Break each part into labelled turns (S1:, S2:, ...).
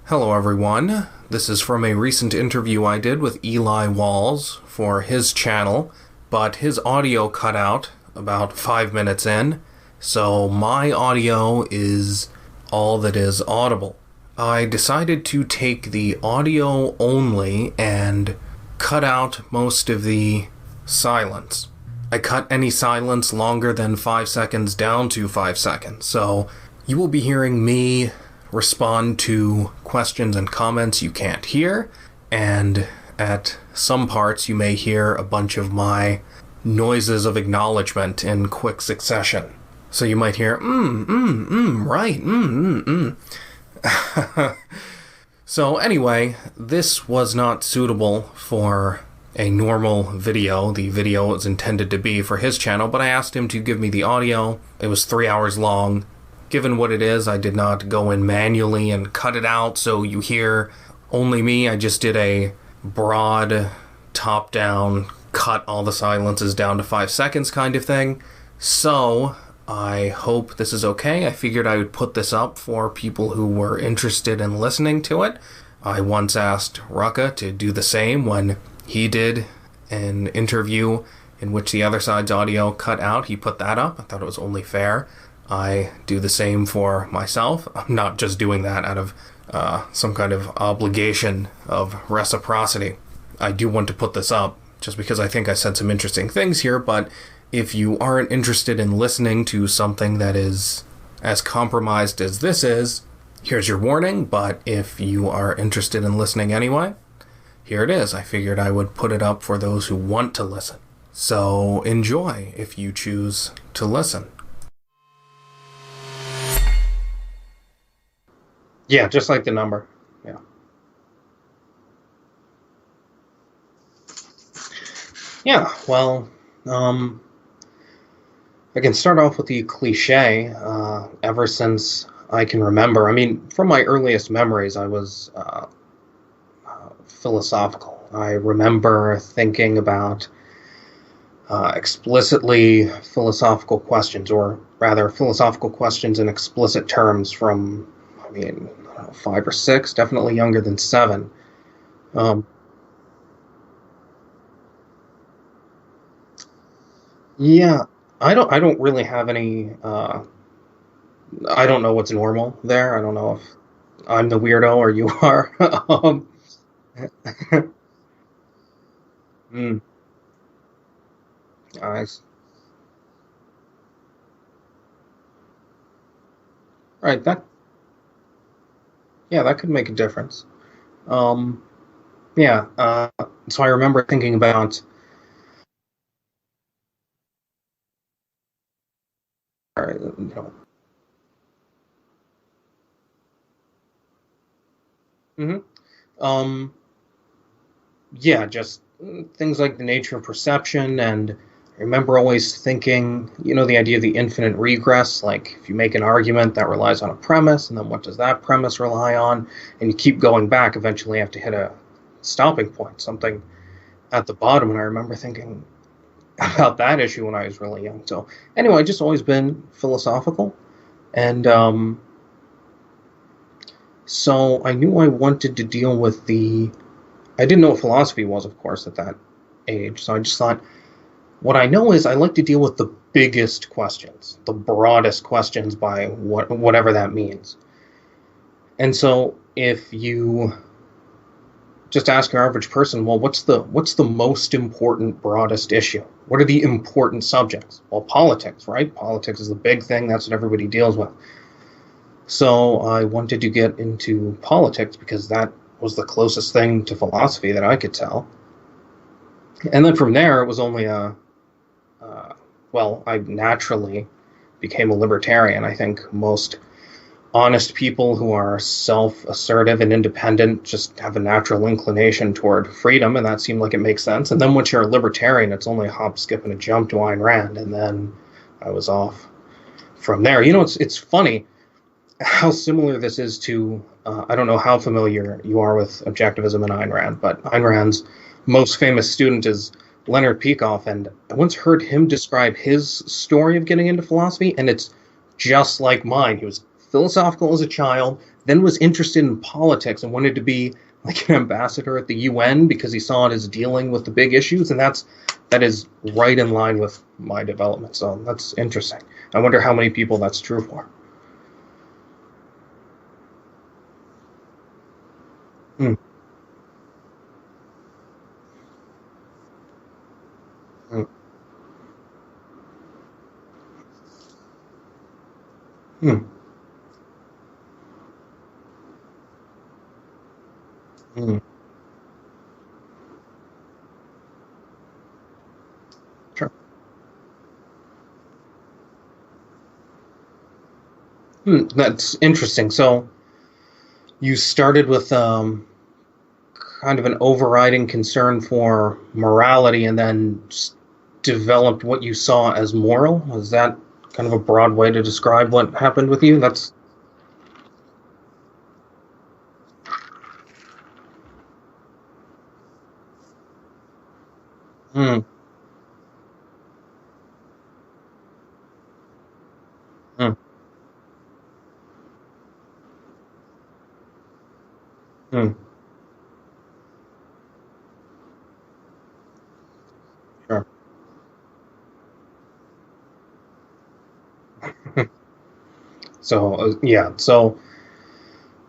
S1: Hello everyone, this is from a recent interview I did with Eli Walls for his channel, but his audio cut out about 5 minutes in, so my audio is all that is audible. I decided to take the audio only and cut out most of the silence. I cut any silence longer than 5 seconds down to 5 seconds, so you will be hearing me respond to questions and comments you can't hear, and at some parts you may hear a bunch of my noises of acknowledgement in quick succession. So you might hear, right, So anyway, this was not suitable for a normal video. The video was intended to be for his channel, but I asked him to give me the audio. It was 3 hours long. Given what it is, I did not go in manually and cut it out so you hear only me. I just did a broad, top-down, cut all the silences down to 5 seconds kind of thing. So I hope this is okay. I figured I would put this up for people who were interested in listening to it. I once asked Rucka to do the same when he did an interview in which the other side's audio cut out. He put that up. I thought it was only fair. I do the same for myself. I'm not just doing that out of some kind of obligation of reciprocity. I do want to put this up just because I think I said some interesting things here, but if you aren't interested in listening to something that is as compromised as this is, here's your warning, but if you are interested in listening anyway, here it is. I figured I would put it up for those who want to listen. So enjoy if you choose to listen. Yeah, just like the number. Yeah. Yeah, well, I can start off with the cliche. Ever since I can remember, I mean, from my earliest memories, I was philosophical. I remember thinking about explicitly philosophical questions, or rather, philosophical questions in explicit terms from, I mean, 5 or 6, definitely younger than 7. Yeah, I don't really have any. I don't know what's normal there. I don't know if I'm the weirdo or you are. mm, I s- right. That could make a difference. Um, yeah. So I remember thinking about. You know, mhm. Um, yeah, just things like the nature of perception, and I remember always thinking, the idea of the infinite regress, like if you make an argument that relies on a premise, and then what does that premise rely on, and you keep going back, eventually you have to hit a stopping point, something at the bottom, and I remember thinking about that issue when I was really young. So anyway, I just always been philosophical, and so I knew I wanted to deal with I didn't know what philosophy was, of course, at that age. So I just thought, what I know is I like to deal with the biggest questions, the broadest questions by whatever that means. And so if you just ask an average person, well, what's the most important, broadest issue? What are the important subjects? Well, politics, right? Politics is the big thing. That's what everybody deals with. So I wanted to get into politics because that was the closest thing to philosophy that I could tell. And then from there, it was only I naturally became a libertarian. I think most honest people who are self-assertive and independent just have a natural inclination toward freedom, and that seemed like it makes sense. And then once you're a libertarian, it's only a hop, skip, and a jump to Ayn Rand, and then I was off from there. It's funny how similar this is to, I don't know how familiar you are with Objectivism and Ayn Rand, but Ayn Rand's most famous student is Leonard Peikoff, and I once heard him describe his story of getting into philosophy, and it's just like mine. He was philosophical as a child, then was interested in politics and wanted to be like an ambassador at the UN because he saw it as dealing with the big issues, and that is right in line with my development. So that's interesting. I wonder how many people that's true for. Mm, mm, mm, mm. Sure. That's interesting. So you started with kind of an overriding concern for morality, and then developed what you saw as moral. Is that kind of a broad way to describe what happened with you? That's mm, mm, mm, sure. So yeah, so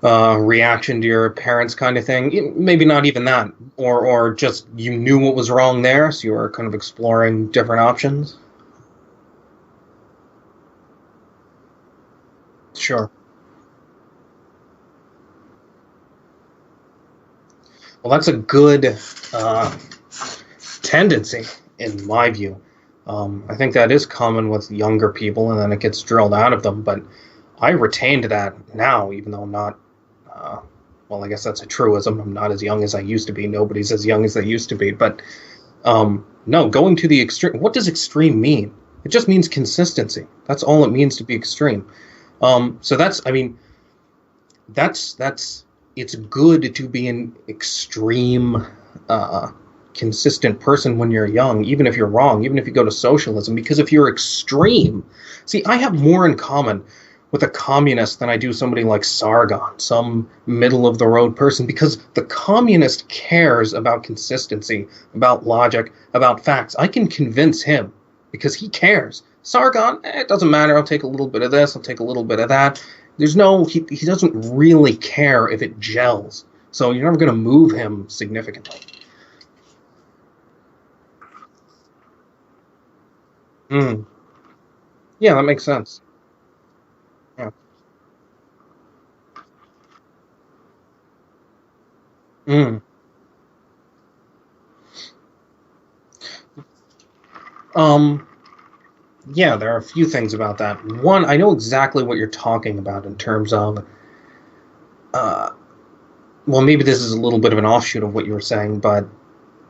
S1: reaction to your parents kind of thing. Maybe not even that, or just you knew what was wrong there, so you were kind of exploring different options. Sure. Well, that's a good uh, tendency in my view. I think that is common with younger people, and then it gets drilled out of them. But I retained that now, even though I'm not. Uh, well, I guess that's a truism. I'm not as young as I used to be. Nobody's as young as they used to be. But no, going to the extreme. What does extreme mean? It just means consistency. That's all it means to be extreme. So that's, I mean, that's it's good to be an extreme, uh, consistent person when you're young, even if you're wrong, even if you go to socialism, because if you're extreme, see, I have more in common with a communist than I do somebody like Sargon, some middle of the road person, because the communist cares about consistency, about logic, about facts. I can convince him because he cares. Sargon, it doesn't matter. I'll take a little bit of this. I'll take a little bit of that. He doesn't really care if it gels. So you're never going to move him significantly. Mm. Yeah, that makes sense. Yeah. Mm. Um, yeah, there are a few things about that. One, I know exactly what you're talking about in terms of, uh, well, maybe this is a little bit of an offshoot of what you were saying, but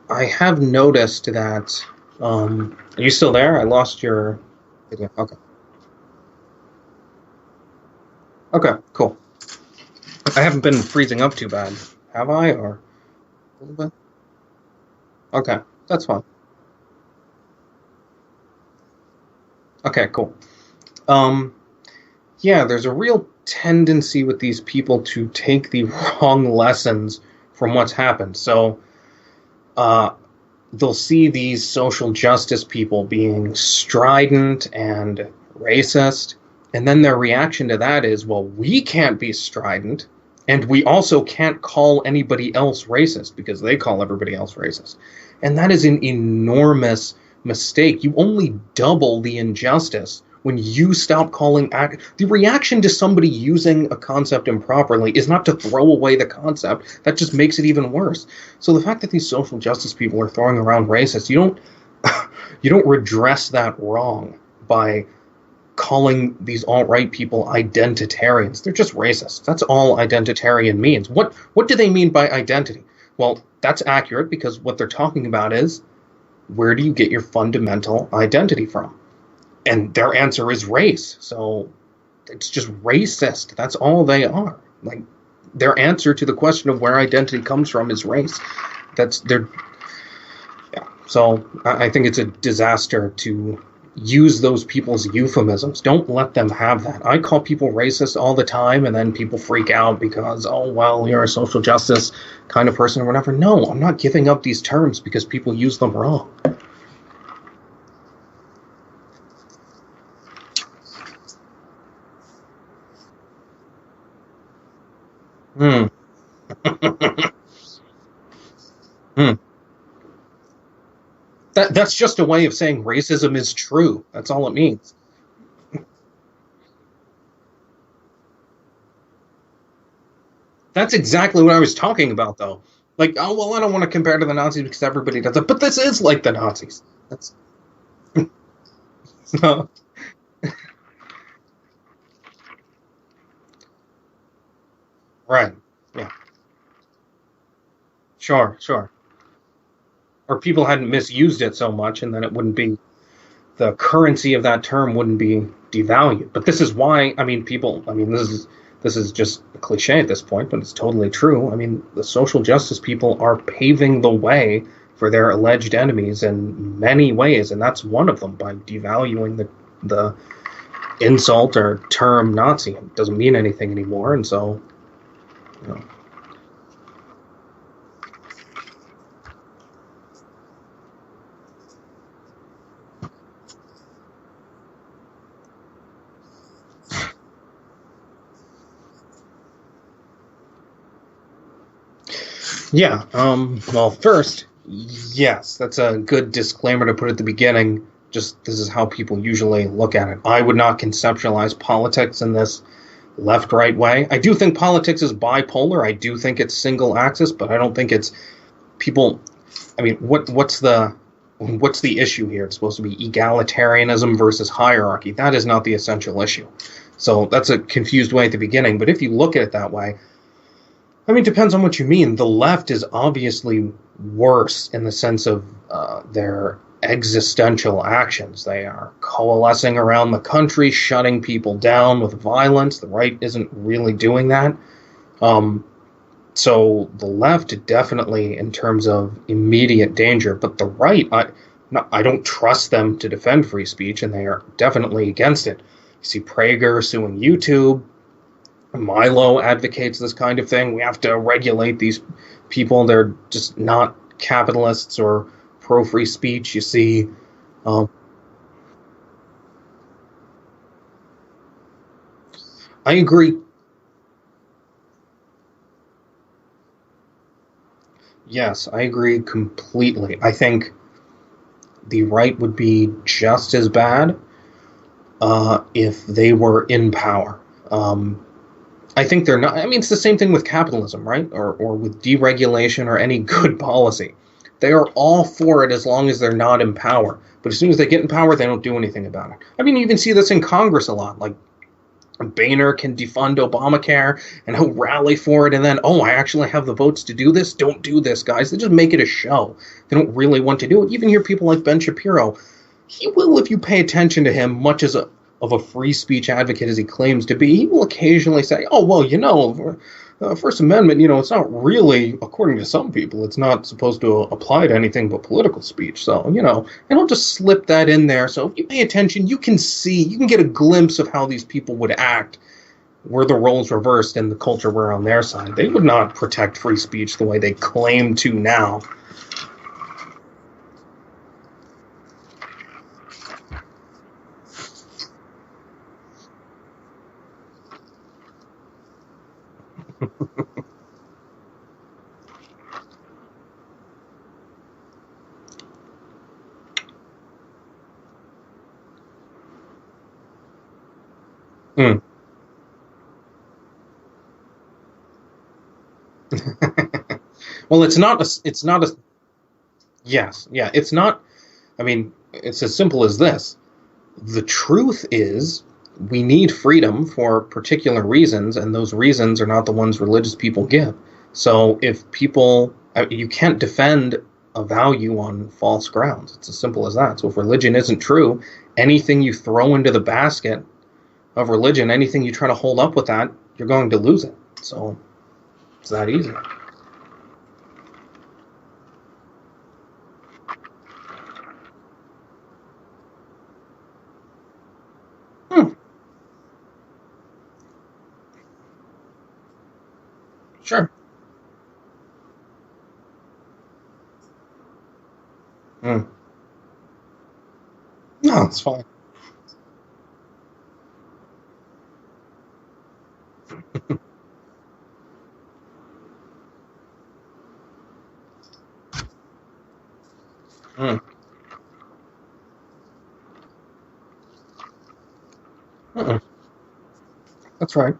S1: I have noticed that, are you still there? I lost your video. Okay. Okay, cool. I haven't been freezing up too bad, have I? Or a little bit? Okay, that's fine. Okay, cool. Um, yeah, there's a real tendency with these people to take the wrong lessons from what's happened. So, uh, they'll see these social justice people being strident and racist, and then their reaction to that is, well, we can't be strident, and we also can't call anybody else racist because they call everybody else racist. And that is an enormous mistake. You only double the injustice when you stop calling the reaction to somebody using a concept improperly is not to throw away the concept. That just makes it even worse. So the fact that these social justice people are throwing around racist, you don't redress that wrong by calling these alt-right people identitarians. They're just racist. That's all identitarian means. What do they mean by identity? Well, that's accurate because what they're talking about is, where do you get your fundamental identity from? And their answer is race. So it's just racist. That's all they are. Like, their answer to the question of where identity comes from is race. That's their, yeah. So I think it's a disaster to use those people's euphemisms. Don't let them have that. I call people racist all the time, and then people freak out because, oh, well, you're a social justice kind of person or whatever. No, I'm not giving up these terms because people use them wrong. Hmm. Hmm. That's just a way of saying racism is true. That's all it means. That's exactly what I was talking about, though. Like, oh well, I don't want to compare to the Nazis because everybody does it, but this is like the Nazis. That's no, right. Yeah, sure, sure. Or people hadn't misused it so much, and then it wouldn't be the currency of that term wouldn't be devalued. But this is why, I mean, people. I mean, this is just a cliche at this point, but it's totally true. I mean, the social justice people are paving the way for their alleged enemies in many ways, and that's one of them by devaluing the insult or term Nazi. It doesn't mean anything anymore, and so you know, yeah. Well, first, yes, that's a good disclaimer to put at the beginning. Just this is how people usually look at it. I would not conceptualize politics in this left right way. I do think politics is bipolar. I do think it's single axis, but I don't think it's people. I mean, what's the issue here? It's supposed to be egalitarianism versus hierarchy. That is not the essential issue. So that's a confused way at the beginning. But if you look at it that way, I mean, it depends on what you mean. The left is obviously worse in the sense of their existential actions. They are coalescing around the country, shutting people down with violence. The right isn't really doing that. Um, so the left definitely in terms of immediate danger, but the right, I don't trust them to defend free speech, and they are definitely against it. You see Prager suing YouTube. Milo advocates this kind of thing. We have to regulate these people. They're just not capitalists or pro free speech. You see, um, I agree. Yes, I agree completely. I think the right would be just as bad if they were in power. Um, I think they're not. I mean, it's the same thing with capitalism, right? Or with deregulation or any good policy. They are all for it as long as they're not in power. But as soon as they get in power, they don't do anything about it. I mean, you even see this in Congress a lot. Like Boehner can defund Obamacare and he'll rally for it, and then, oh, I actually have the votes to do this. Don't do this, guys. They just make it a show. They don't really want to do it. You even hear people like Ben Shapiro. He will, if you pay attention to him, much as of a free speech advocate as he claims to be, he will occasionally say, oh, well, First Amendment, it's not really, according to some people, it's not supposed to apply to anything but political speech. So, and I'll just slip that in there. So if you pay attention, you can get a glimpse of how these people would act were the roles reversed and the culture were on their side. They would not protect free speech the way they claim to now. Mm. Well, it's not a, yes, yeah, it's not, I mean, it's as simple as this. The truth is, we need freedom for particular reasons, and those reasons are not the ones religious people give. So if people, you can't defend a value on false grounds. It's as simple as that. So if religion isn't true, anything you throw into the basket of religion, anything you try to hold up with that, you're going to lose it. So it's that easy. Mm. No, it's fine. Mm. Mm-mm. That's right.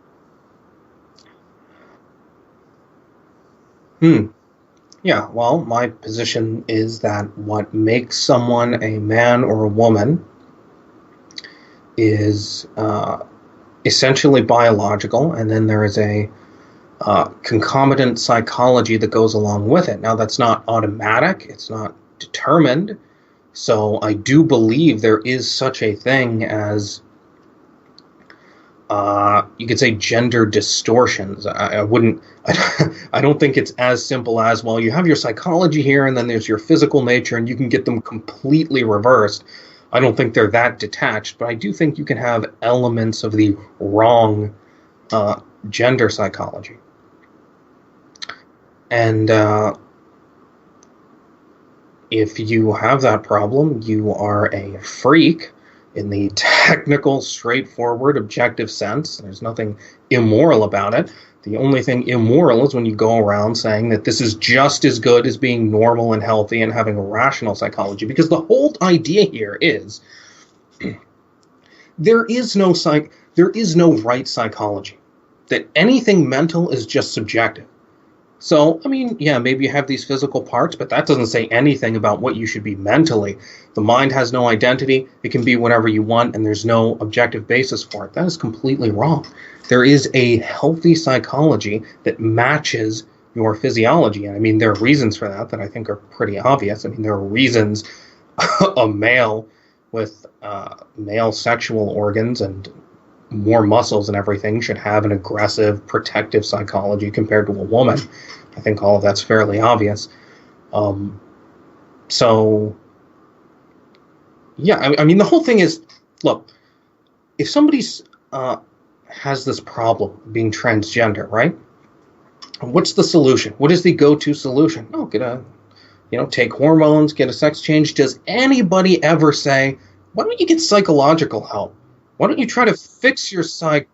S1: Hmm. Yeah, well, my position is that what makes someone a man or a woman is essentially biological, and then there is a concomitant psychology that goes along with it. Now, that's not automatic, it's not determined. So, I do believe there is such a thing as you could say gender distortions. I wouldn't, I don't think it's as simple as, well, you have your psychology here and then there's your physical nature and you can get them completely reversed. I don't think they're that detached, but I do think you can have elements of the wrong uh, gender psychology. And if you have that problem, you are a freak in the technical, straightforward, objective sense. There's nothing immoral about it. The only thing immoral is when you go around saying that this is just as good as being normal and healthy and having a rational psychology. Because the whole idea here is there is no right psychology. That anything mental is just subjective. So, I mean, yeah, maybe you have these physical parts, but that doesn't say anything about what you should be mentally. The mind has no identity. It can be whatever you want, and there's no objective basis for it. That is completely wrong. There is a healthy psychology that matches your physiology. And I mean, there are reasons for that that I think are pretty obvious. I mean, there are reasons a male with male sexual organs and more muscles and everything should have an aggressive, protective psychology compared to a woman. I think all of that's fairly obvious. Um, so, yeah, I mean, the whole thing is, look, if somebody's has this problem being transgender, right? What's the solution? What is the go-to solution? Oh, take hormones, get a sex change. Does anybody ever say, why don't you get psychological help? Why don't you try to fix your psych?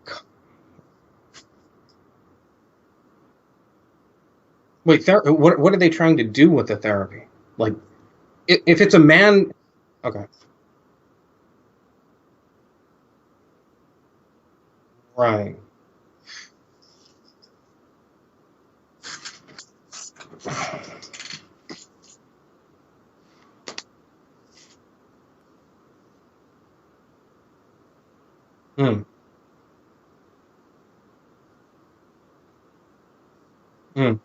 S1: Wait, what are they trying to do with the therapy? Like, if it's a man, okay, right. Hmm. Hmm.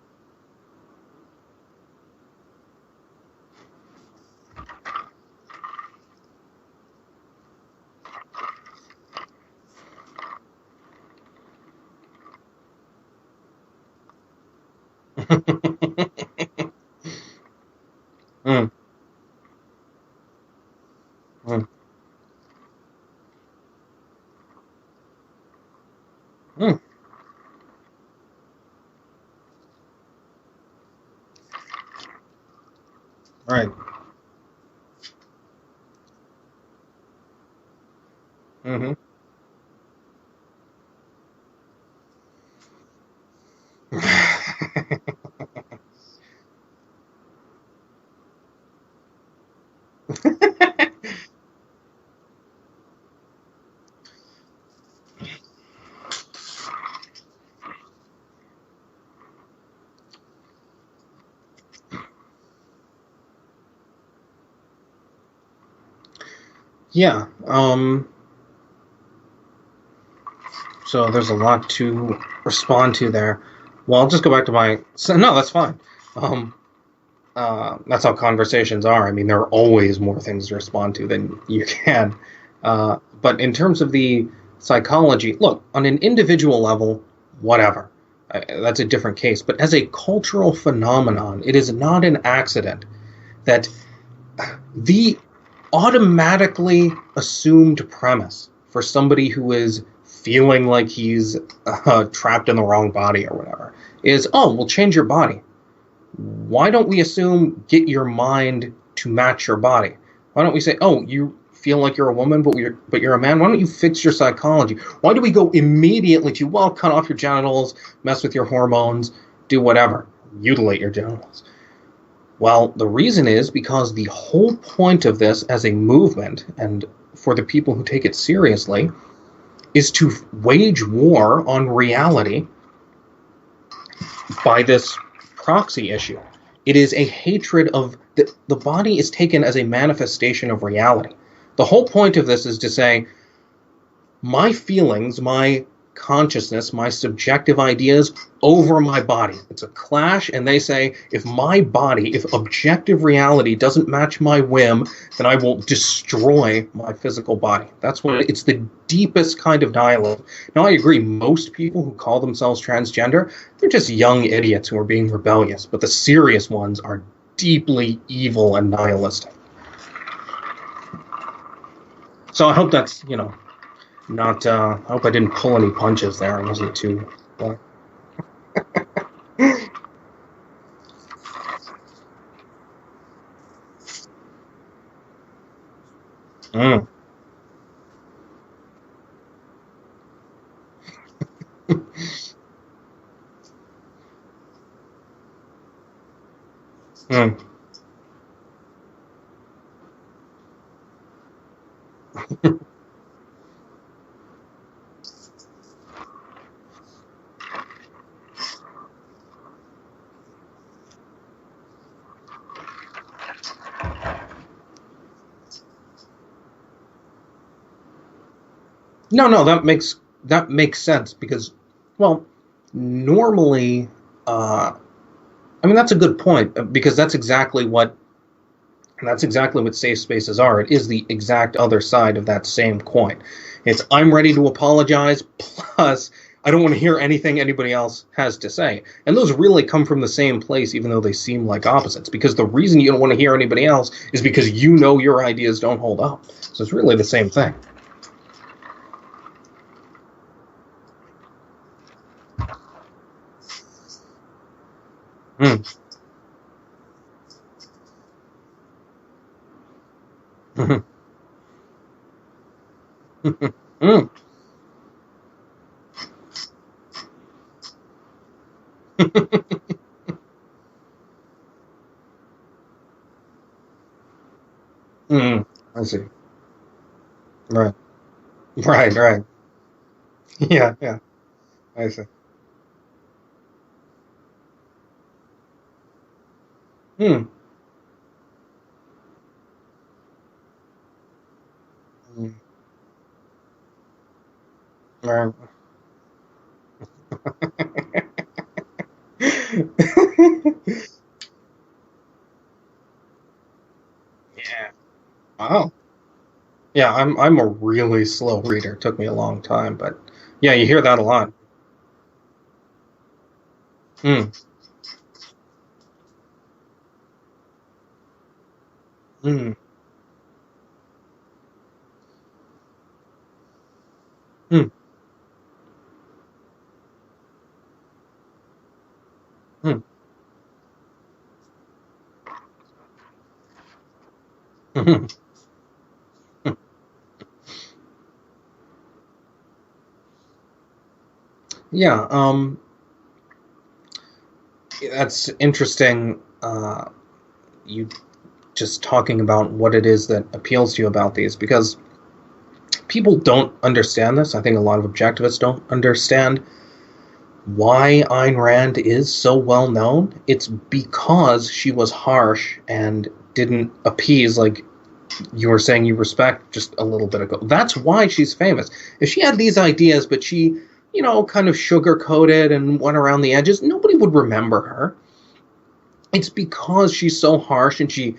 S1: Hmm. Hmm. Hmm. Right. Hmm. Yeah. So there's a lot to respond to there. Well, I'll just go back to my. So, no, that's fine. Um, that's how conversations are. I mean, there are always more things to respond to than you can. But in terms of the psychology, look, on an individual level, whatever. That's a different case. But as a cultural phenomenon, it is not an accident that the automatically assumed premise for somebody who is feeling like he's trapped in the wrong body or whatever is, oh, we'll change your body. Why don't we assume get your mind to match your body? Why don't we say, oh, you feel like you're a woman, but you're a man? Why don't you fix your psychology? Why do we go immediately to, well, cut off your genitals, mess with your hormones, do whatever, mutilate your genitals? Well, the reason is because the whole point of this as a movement, and for the people who take it seriously, is to wage war on reality by this proxy issue. It is a hatred of the body is taken as a manifestation of reality. The whole point of this is to say, my feelings, my consciousness, my subjective ideas over my body. It's a clash, and they say, if my body, if objective reality doesn't match my whim, then I will destroy my physical body. That's what it's the deepest kind of nihilism. Now, I agree, most people who call themselves transgender, they're just young idiots who are being rebellious, but the serious ones are deeply evil and nihilistic. So I hope that's, not, I hope I didn't pull any punches there. I wasn't too... Mm. Mm. No, that makes sense because, well, normally, I mean, that's a good point because that's exactly what safe spaces are. It is the exact other side of that same coin. It's I'm ready to apologize, plus I don't want to hear anything anybody else has to say. And those really come from the same place, even though they seem like opposites. Because the reason you don't want to hear anybody else is because you know your ideas don't hold up. So it's really the same thing. Mm. Mm. Mm. I see. Right. Right. Yeah. I see. Mm. Mm. Right. Yeah. Wow. Yeah, I'm a really slow reader. It took me a long time, but yeah, you hear that a lot. Mm. Mm. Mm. Mm. Mhm. Yeah, that's interesting. You just talking about what it is that appeals to you about these, because people don't understand this. I think a lot of objectivists don't understand why Ayn Rand is so well known. It's because she was harsh and didn't appease, like you were saying you respect just a little bit ago. That's why she's famous. If she had these ideas, but she, kind of sugar coated and went around the edges, nobody would remember her. It's because she's so harsh and she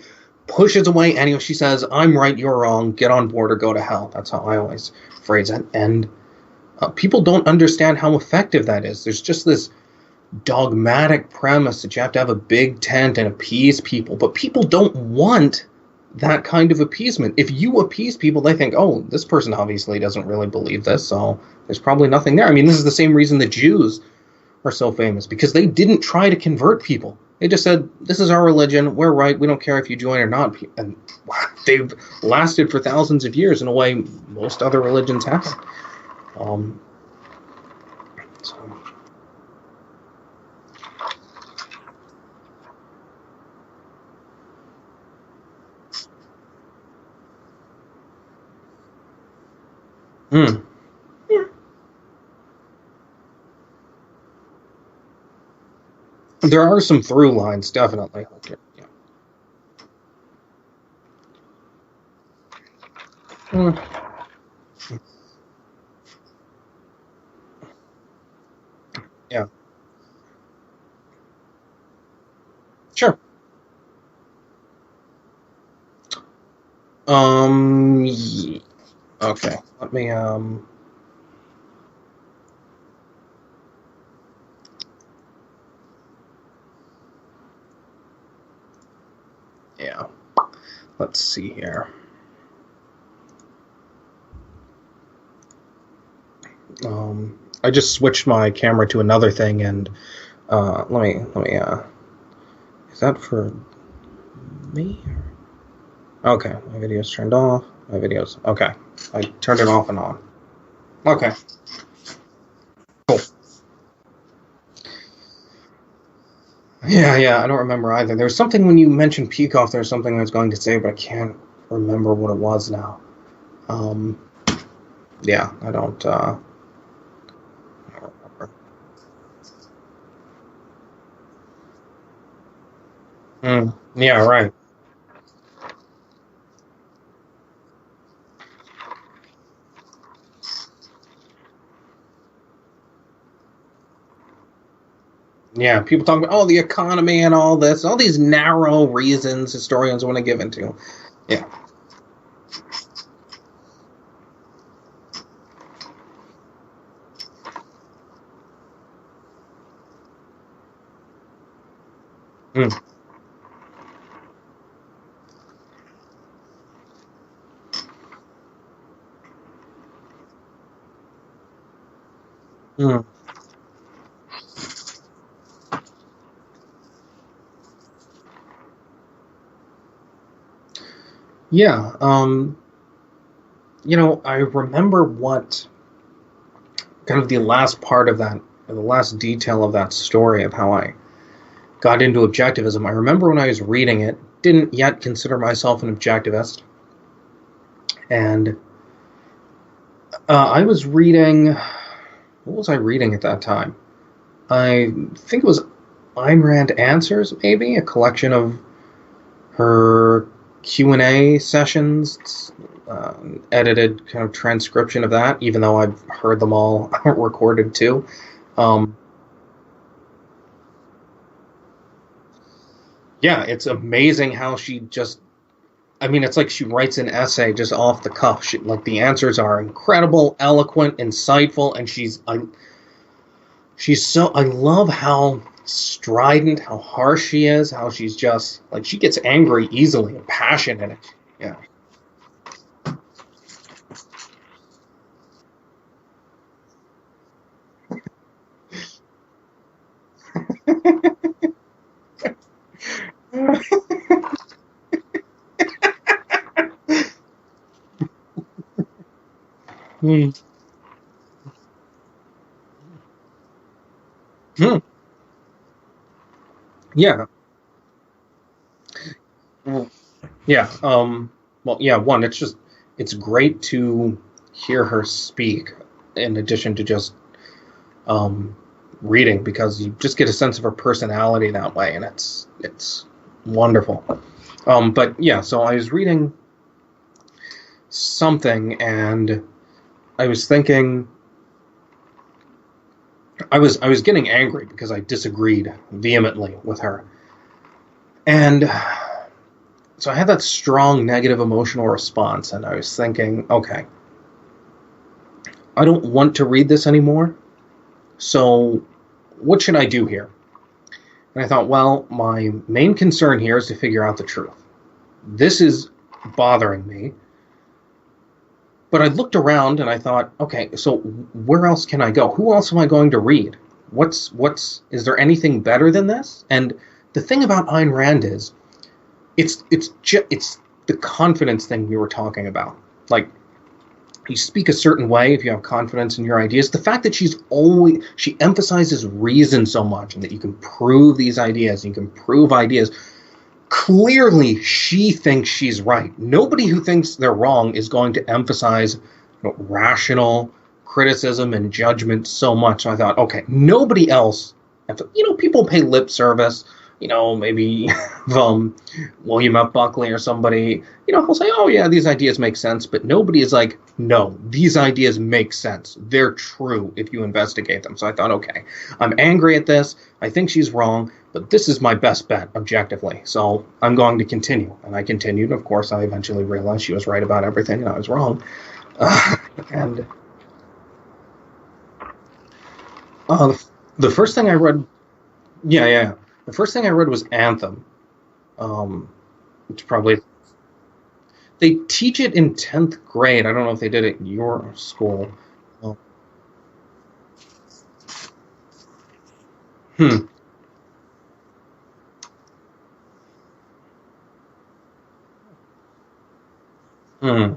S1: pushes away anyone. She says, I'm right, you're wrong, get on board or go to hell. That's how I always phrase it. And people don't understand how effective that is. There's just this dogmatic premise that you have to have a big tent and appease people, but people don't want that kind of appeasement. If you appease people, they think, oh, this person obviously doesn't really believe this, so there's probably nothing there. I mean, this is the same reason the Jews are so famous, because they didn't try to convert people. They just said, this is our religion, we're right, we don't care if you join or not. And they've lasted for thousands of years in a way most other religions haven't. So. Yeah. There are some through lines, definitely. Yeah. Yeah. Sure. Okay. Let me yeah. Let's see here. I just switched my camera to another thing, and let me is that for me? Okay, my video's turned off. My video's okay. I turned it off and on. Okay. Cool. Yeah, I don't remember either. There was something when you mentioned Peacock, there was something I was going to say, but I can't remember what it was now. Yeah, I don't remember. Yeah, right. Yeah, people talk about, oh, the economy and all this, all these narrow reasons historians want to give into. Yeah. Mm. Mm. Yeah. I remember what kind of the last part of that, the last detail of that story of how I got into objectivism. I remember when I was reading it, didn't yet consider myself an objectivist, and I was reading. What was I reading at that time? I think it was Ayn Rand Answers, maybe a collection of her Q&A sessions, edited kind of transcription of that, even though I've heard them all recorded too. Um, yeah, it's amazing how she just, I mean, it's like she writes an essay just off the cuff. Like the answers are incredible, eloquent, insightful, and she's so, I love how strident, how harsh she is, how she's just, like, she gets angry easily and passionate. Yeah. Hmm. Hmm. Yeah. Well, yeah. Well, yeah. One, it's great to hear her speak in addition to just um, reading, because you just get a sense of her personality that way, and it's wonderful. But yeah, so I was reading something, and I was thinking, I was getting angry because I disagreed vehemently with her, and so I had that strong negative emotional response, and I was thinking, okay, I don't want to read this anymore. So what should I do here? And I thought, well, my main concern here is to figure out the truth. This is bothering me. But I looked around and I thought, okay, so where else can I go? Who else am I going to read? Is there anything better than this? And the thing about Ayn Rand is, it's the confidence thing we were talking about. Like, you speak a certain way if you have confidence in your ideas. The fact that she emphasizes reason so much, and that you can prove these ideas, you can prove ideas. Clearly, she thinks she's right. Nobody who thinks they're wrong is going to emphasize, rational criticism and judgment so much. So I thought, okay, nobody else. People pay lip service. Maybe William F. Buckley or somebody, he'll say, oh yeah, these ideas make sense, but nobody is like, no, these ideas make sense. They're true if you investigate them. So I thought, okay, I'm angry at this. I think she's wrong, but this is my best bet objectively. So I'm going to continue. And I continued. Of course, I eventually realized she was right about everything and I was wrong. And the first thing I read, yeah. The first thing I read was Anthem, which probably, they teach it in 10th grade. I don't know if they did it in your school. Oh. Hmm. Hmm.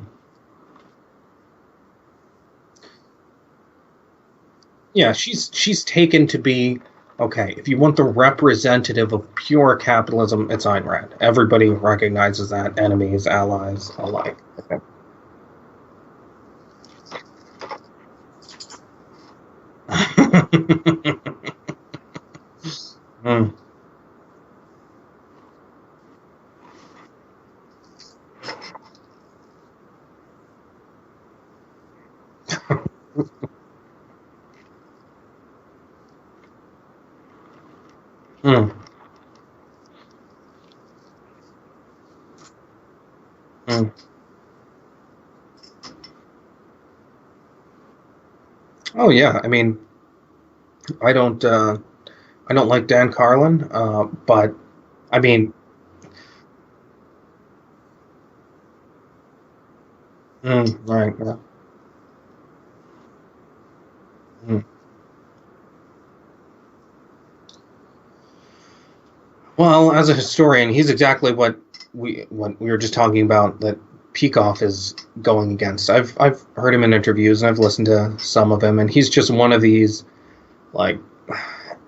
S1: Yeah, she's taken to be, okay, if you want the representative of pure capitalism, it's Ayn Rand. Everybody recognizes that, enemies, allies alike. Okay. Hmm. Hmm. Hmm. Oh yeah, I mean, I don't uh, I don't like Dan Carlin, but I mean, right. Yeah. Mm. Well, as a historian, he's exactly what we were just talking about, that Peikoff is going against. I've heard him in interviews and I've listened to some of him, and he's just one of these, like,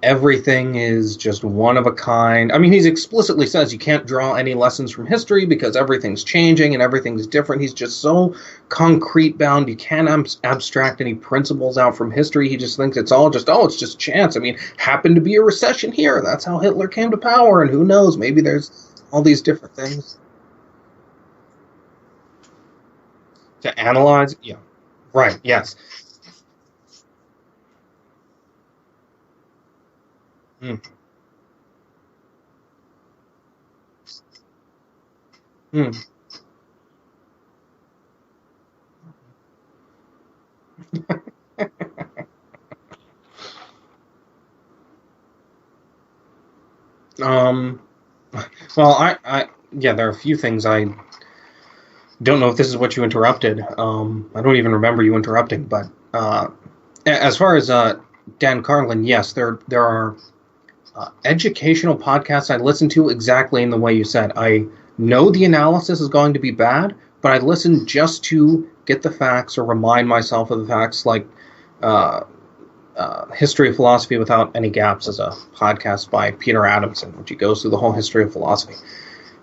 S1: everything is just one of a kind. I mean, he explicitly says you can't draw any lessons from history because everything's changing and everything's different. He's just so concrete bound. You can't abstract any principles out from history. He just thinks it's all just, oh, it's just chance. I mean, happened to be a recession here. That's how Hitler came to power. And who knows? Maybe there's all these different things to analyze. Yeah. Right. Yes. Mm, mm. Um, well, yeah, there are a few things I don't know if this is what you interrupted. I don't even remember you interrupting, but as far as Dan Carlin, yes, there are educational podcasts I listen to exactly in the way you said. I know the analysis is going to be bad, but I listen just to get the facts or remind myself of the facts, like uh, History of Philosophy Without Any Gaps is a podcast by Peter Adamson, which he goes through the whole history of philosophy.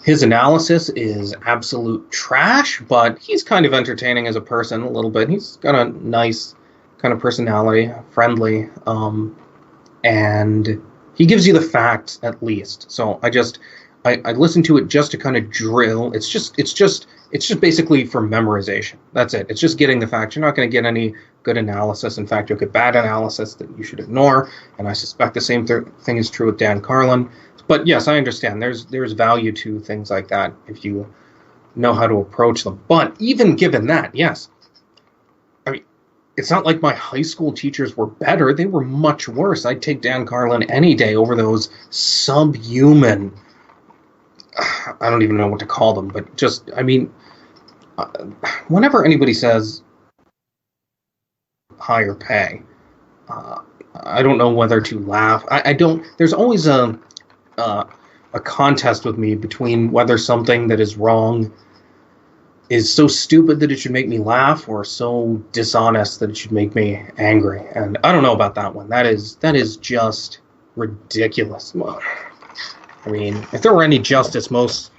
S1: His analysis is absolute trash, but he's kind of entertaining as a person a little bit. He's got a nice kind of personality, friendly, and he gives you the facts at least. So I listen to it just to kind of drill. It's just basically for memorization. That's it. It's just getting the facts. You're not going to get any good analysis. In fact, you'll get bad analysis that you should ignore. And I suspect the same thing is true with Dan Carlin. But yes, I understand. There's value to things like that if you know how to approach them. But even given that, yes, I mean, it's not like my high school teachers were better. They were much worse. I'd take Dan Carlin any day over those subhuman, I don't even know what to call them, but just, I mean, uh, whenever anybody says higher pay, uh, I don't know whether to laugh. I don't, there's always a, uh, a contest with me between whether something that is wrong is so stupid that it should make me laugh or so dishonest that it should make me angry. And I don't know about that one. That is just ridiculous. I mean, if there were any justice, most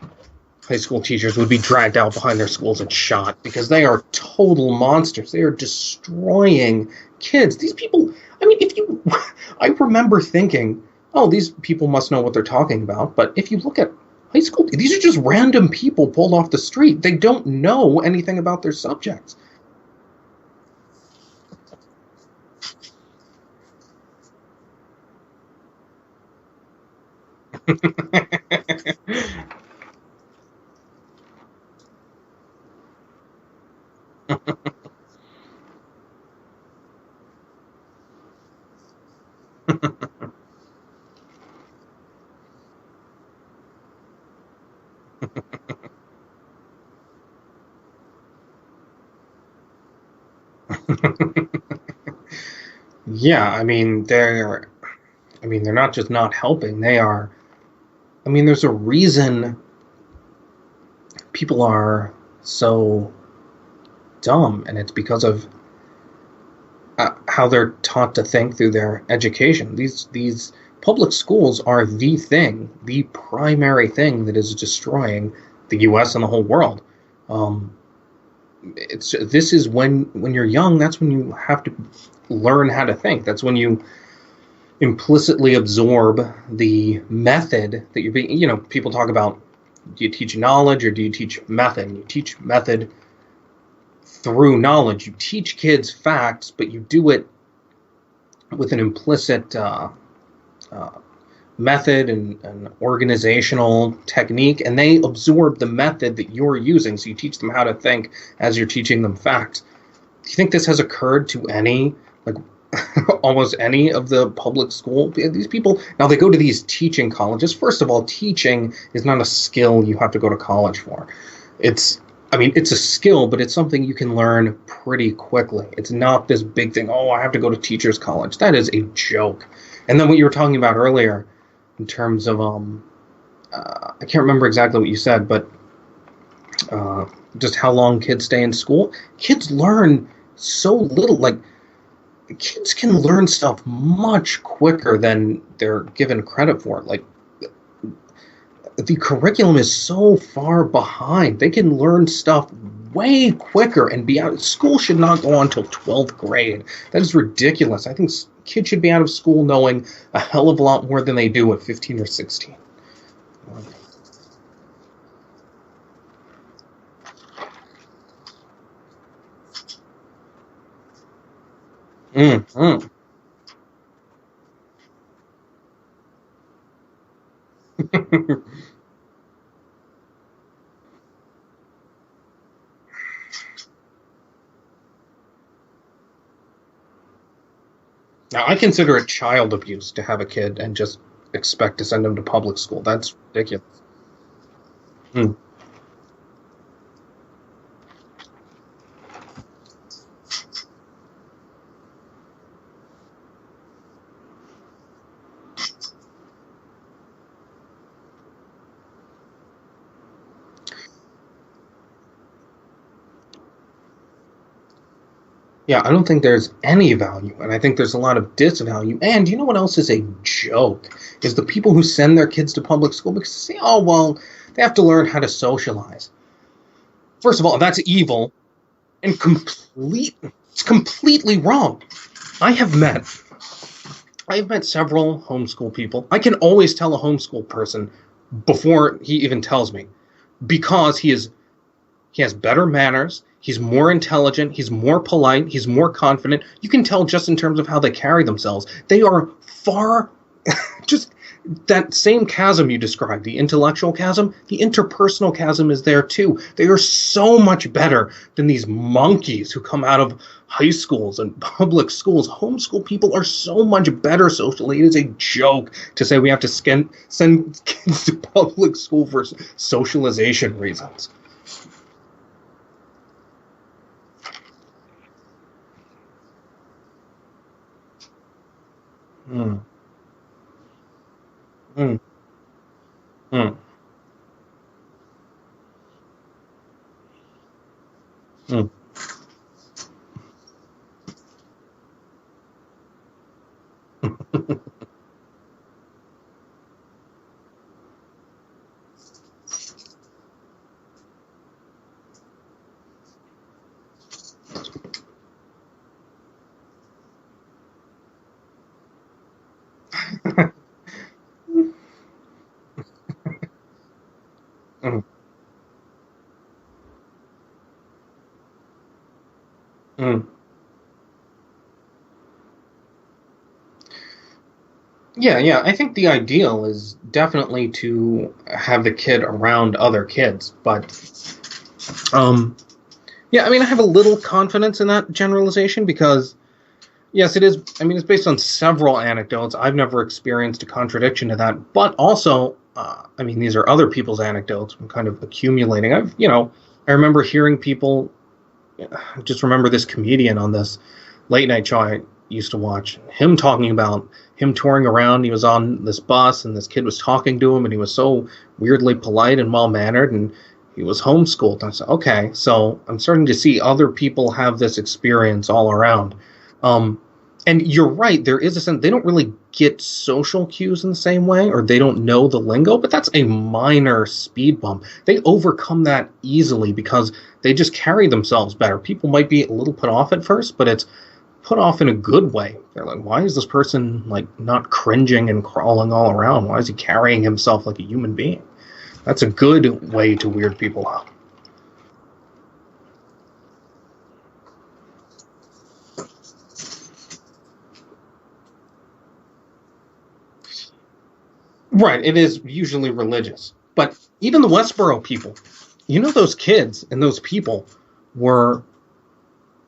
S1: high school teachers would be dragged out behind their schools and shot because they are total monsters. They are destroying kids. These people, I mean, if you, I remember thinking, oh, these people must know what they're talking about. But if you look at high school, these are just random people pulled off the street. They don't know anything about their subjects. Yeah, I mean, they're not just not helping. They are, I mean, there's a reason people are so dumb, and it's because of how they're taught to think through their education. These public schools are the thing, the primary thing that is destroying the U.S. and the whole world. Um, it's this is when you're young. That's when you have to learn how to think. That's when you implicitly absorb the method that you're being. You know, people talk about, do you teach knowledge or do you teach method? And you teach method through knowledge. You teach kids facts, but you do it with an implicit uh, method and organizational technique, and they absorb the method that you're using. So you teach them how to think as you're teaching them facts. Do you think this has occurred to any, like, almost any of the public school? These people, now they go to these teaching colleges. First of all, teaching is not a skill you have to go to college for. It's, I mean, it's a skill, but it's something you can learn pretty quickly. It's not this big thing. Oh, I have to go to teachers college. That is a joke. And then what you were talking about earlier, in terms of I can't remember exactly what you said, but uh, just how long kids stay in school. Kids learn so little. Like, kids can learn stuff much quicker than they're given credit for. Like, the curriculum is so far behind. They can learn stuff way quicker and be out. School should not go on until 12th grade. That is ridiculous. I think kids should be out of school knowing a hell of a lot more than they do at 15 or 16. Mm, mm. Now, I consider it child abuse to have a kid and just expect to send them to public school. That's ridiculous. Mm. Yeah, I don't think there's any value, and I think there's a lot of disvalue. And you know what else is a joke? Is the people who send their kids to public school because they say, oh, well, they have to learn how to socialize. First of all, that's evil and it's completely wrong. I have met I've met several homeschool people. I can always tell a homeschool person before he even tells me because he has better manners, he's more intelligent, he's more polite, he's more confident. You can tell just in terms of how they carry themselves. They are far just that same chasm you described, the intellectual chasm, the interpersonal chasm is there too. They are so much better than these monkeys who come out of high schools and public schools. Homeschool people are so much better socially. It is a joke to say we have to send kids to public school for socialization reasons. Mm, mm. Mm, mm. Mm, mm. Yeah, yeah. I think the ideal is definitely to have the kid around other kids, but um, yeah. I mean, I have a little confidence in that generalization because yes, it is. I mean, it's based on several anecdotes. I've never experienced a contradiction to that, but also, I mean, these are other people's anecdotes. I'm kind of accumulating. I remember hearing people. I just remember this comedian on this late night show I used to watch. Him talking about him touring around. He was on this bus, and this kid was talking to him, and he was so weirdly polite and well mannered, and he was homeschooled. And I said, okay, so I'm starting to see other people have this experience all around. Um, and you're right, there is a sense they don't really get social cues in the same way, or they don't know the lingo, but that's a minor speed bump. They overcome that easily because they just carry themselves better. People might be a little put off at first, but it's put off in a good way. They're like, why is this person like not cringing and crawling all around? Why is he carrying himself like a human being? That's a good way to weird people out. Right, it is usually religious. But even the Westboro people, those kids and those people were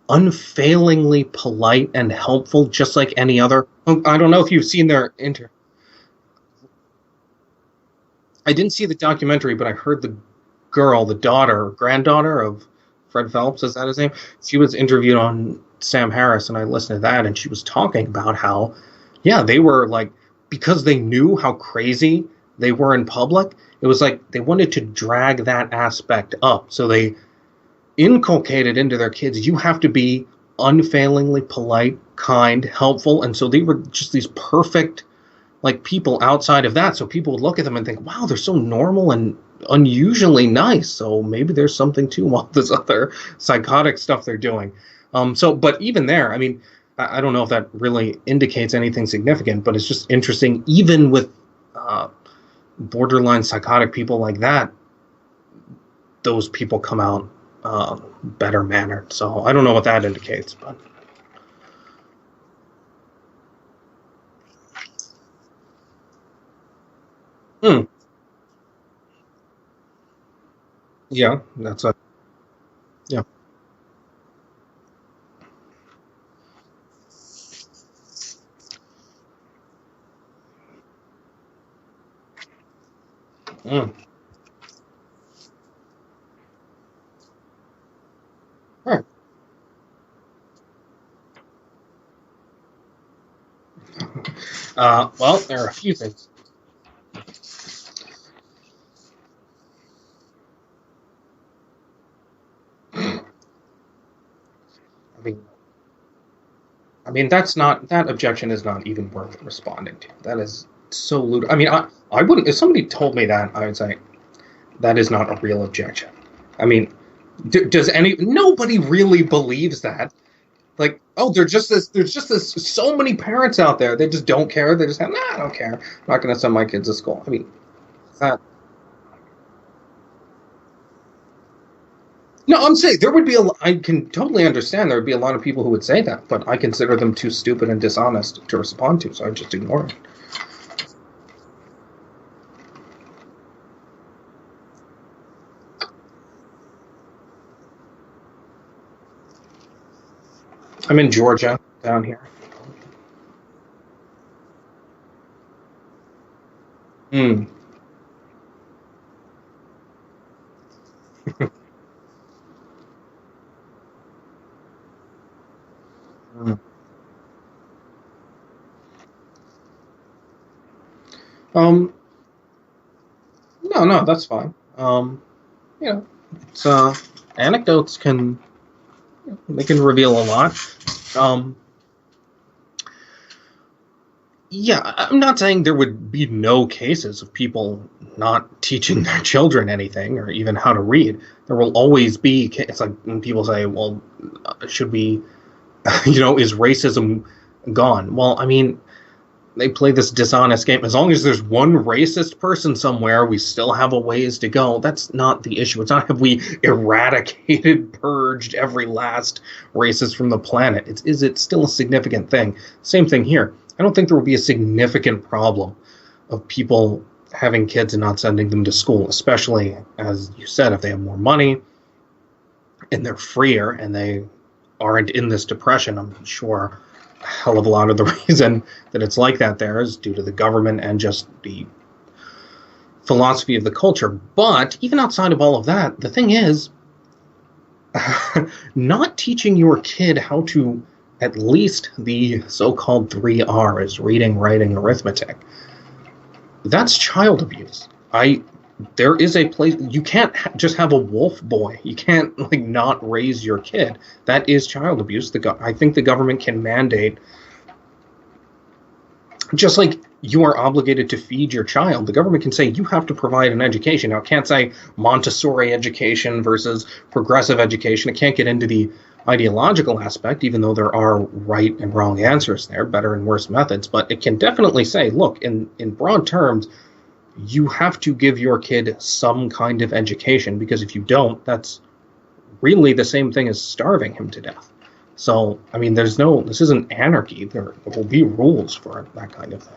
S1: unfailingly polite and helpful, just like any other. I don't know if you've seen their inter. I didn't see the documentary, but I heard the girl, the daughter, granddaughter of Fred Phelps, is that his name? She was interviewed on Sam Harris, and I listened to that, and she was talking about how, yeah, they were like, because they knew how crazy they were in public, it was like they wanted to drag that aspect up. So they inculcated into their kids, you have to be unfailingly polite, kind, helpful. And so they were just these perfect like people outside of that. So people would look at them and think, wow, they're so normal and unusually nice. So maybe there's something to all this other psychotic stuff they're doing. But even there, I mean, I don't know if that really indicates anything significant, but it's just interesting. Even with uh, borderline psychotic people like that, those people come out better mannered. So I don't know what that indicates, but hmm, yeah, that's a yeah. Mm, right. Well, there are a few things. I mean, that's not that objection is not even worth responding to. That is so lewd. I mean, I wouldn't if somebody told me that I would say that is not a real objection. I mean, does any nobody really believes that? Like, oh, there's just this so many parents out there they just don't care. They just have nah, I don't care. I'm not going to send my kids to school. I mean, that no, I'm saying there would be a. I can totally understand there would be a lot of people who would say that, but I consider them too stupid and dishonest to respond to, so I just ignore it. I'm in Georgia down here. Mm. Mm. Um, No, that's fine. You know, it's anecdotes they can reveal a lot. Yeah, I'm not saying there would be no cases of people not teaching their children anything or even how to read. There will always be. It's like when people say, "Well, should we?" Is racism gone? Well, I mean, they play this dishonest game. As long as there's one racist person somewhere, we still have a ways to go. That's not the issue. It's not have we eradicated, purged every last racist from the planet. Is it still a significant thing? Same thing here. I don't think there will be a significant problem of people having kids and not sending them to school, especially, as you said, if they have more money and they're freer and they aren't in this depression. I'm sure a hell of a lot of the reason that it's like that there is due to the government and just the philosophy of the culture. But even outside of all of that, the thing is, not teaching your kid how to at least the so-called 3 R's, reading, writing, arithmetic, that's child abuse. There is a place, you can't just have a wolf boy. You can't not raise your kid. That is child abuse. I think the government can mandate, just like you are obligated to feed your child, the government can say you have to provide an education. Now, it can't say Montessori education versus progressive education. It can't get into the ideological aspect, even though there are right and wrong answers there, better and worse methods. But it can definitely say, look, in broad terms, you have to give your kid some kind of education, because if you don't, that's really the same thing as starving him to death. So, I mean, this isn't anarchy. There will be rules for that kind of thing.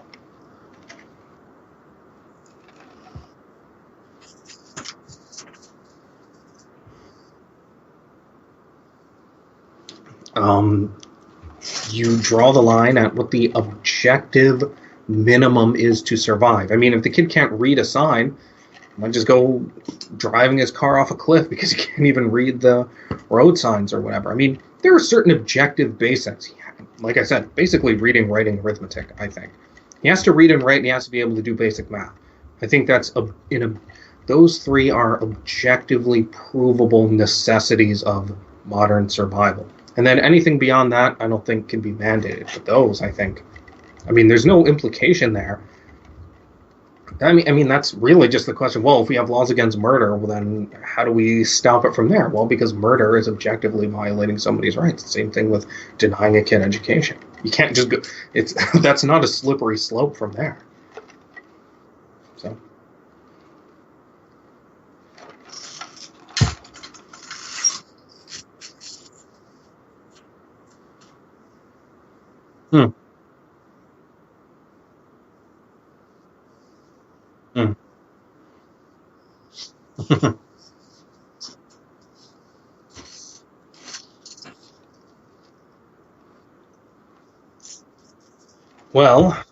S1: You draw the line at what the objective minimum is to survive. I mean, if the kid can't read a sign, he might just go driving his car off a cliff because he can't even read the road signs or whatever. I mean, there are certain objective basics. Like I said, basically reading, writing, arithmetic, I think. He has to read and write, and he has to be able to do basic math. I think those 3 are objectively provable necessities of modern survival. And then anything beyond that, I don't think can be mandated. But those, I think, there's no implication there. I mean, that's really just the question. Well, if we have laws against murder, well, then how do we stop it from there? Well, because murder is objectively violating somebody's rights. Same thing with denying a kid education. You can't just go. That's not a slippery slope from there. So. Hmm. Hmm. Well,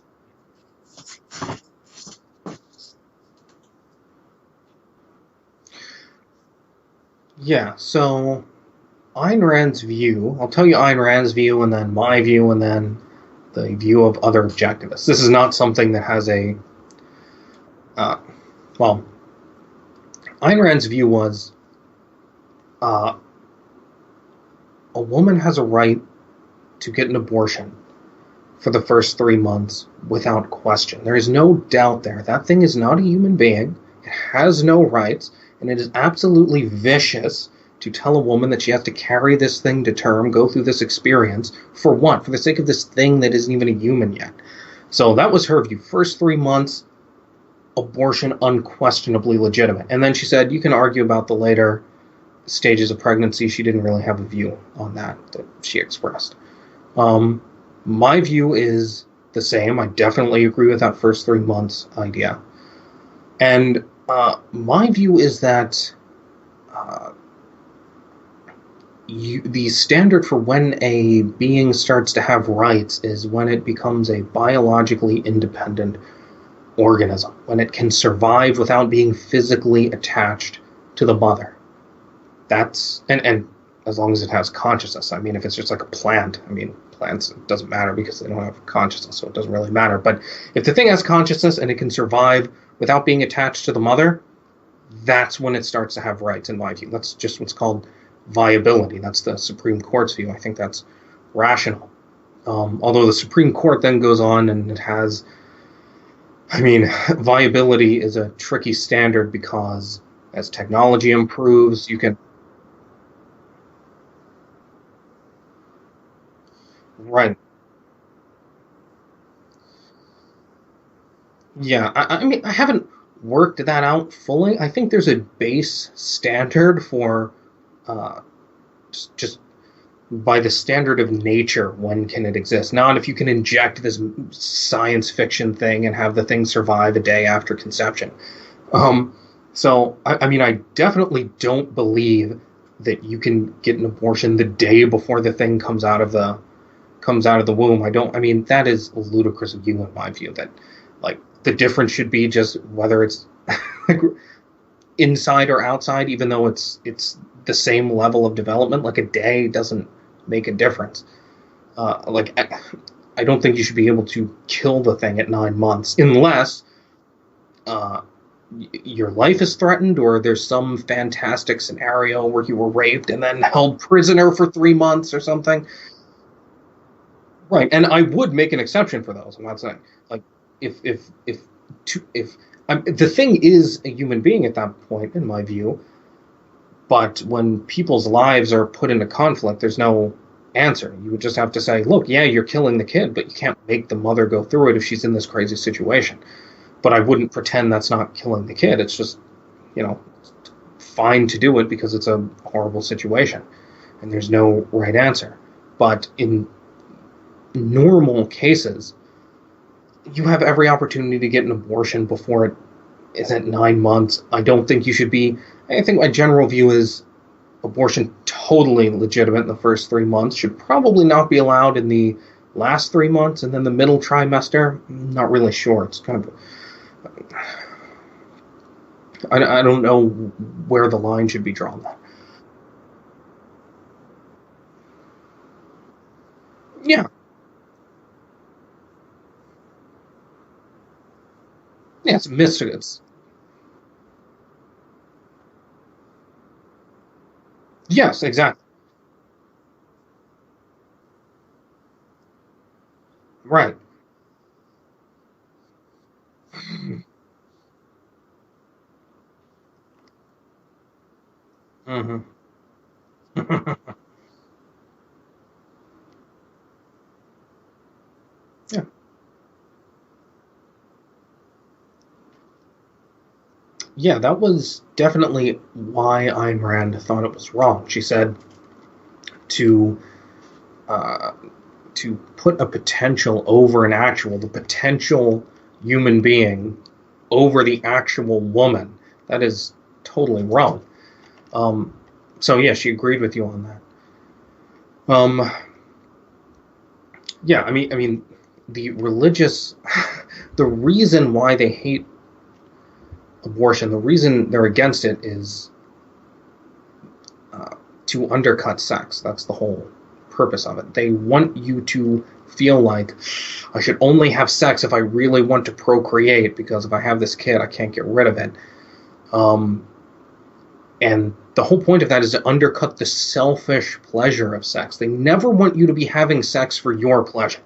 S1: yeah, so Ayn Rand's view, I'll tell you Ayn Rand's view and then my view and then the view of other objectivists. This is not something that has well, Ayn Rand's view was a woman has a right to get an abortion for the first 3 months without question. There is no doubt there. That thing is not a human being. It has no rights, and it is absolutely vicious to tell a woman that she has to carry this thing to term, go through this experience, for what? For the sake of this thing that isn't even a human yet. So that was her view. First 3 months, abortion unquestionably legitimate. And then she said, you can argue about the later stages of pregnancy. She didn't really have a view on that she expressed. My view is the same. I definitely agree with that first 3 months idea. And my view is that the standard for when a being starts to have rights is when it becomes a biologically independent organism, when it can survive without being physically attached to the mother. That's and as long as it has consciousness. I mean, if it's just like a plant, plants, it doesn't matter because they don't have consciousness, so it doesn't really matter. But if the thing has consciousness and it can survive without being attached to the mother, that's when it starts to have rights, in my view. That's just what's called viability. That's the Supreme Court's view. I think that's rational. Although the Supreme Court then goes on and it has, I mean, viability is a tricky standard because as technology improves, you can, right. Yeah, I mean, I haven't worked that out fully. I think there's a base standard for uh, just by the standard of nature, when can it exist? Not if you can inject this science fiction thing and have the thing survive a day after conception. Um, I mean, I definitely don't believe that you can get an abortion the day before the thing comes out of the womb. I don't. I mean, that is a ludicrous view in my view. That like the difference should be just whether it's inside or outside, even though it's the same level of development. Like a day doesn't make a difference. I don't think you should be able to kill the thing at 9 months unless uh, your life is threatened or there's some fantastic scenario where you were raped and then held prisoner for 3 months or something. Right, and I would make an exception for those. I'm not saying like if the thing is a human being at that point, in my view. But when people's lives are put into conflict, there's no answer. You would just have to say, look, yeah, you're killing the kid, but you can't make the mother go through it if she's in this crazy situation. But I wouldn't pretend that's not killing the kid. It's just, you know, fine to do it because it's a horrible situation and there's no right answer. But in normal cases, you have every opportunity to get an abortion before it is at 9 months. I don't think you should be. I think my general view is abortion totally legitimate in the first 3 months, should probably not be allowed in the last 3 months, and then the middle trimester, not really sure. It's kind of, I don't know where the line should be drawn. Yeah, yeah, it's mystic. It's yes, exactly. Right. Hmm. Yeah, yeah, that was definitely why Ayn Rand thought it was wrong. She said to uh, to put a potential over an actual, the potential human being over the actual woman, that is totally wrong. Um, so yeah, she agreed with you on that. Yeah, I mean, the religious, the reason why they hate abortion, the reason they're against it is to undercut sex. That's the whole purpose of it. They want you to feel like I should only have sex if I really want to procreate, because if I have this kid, I can't get rid of it. Um, and the whole point of that is to undercut the selfish pleasure of sex. They never want you to be having sex for your pleasure.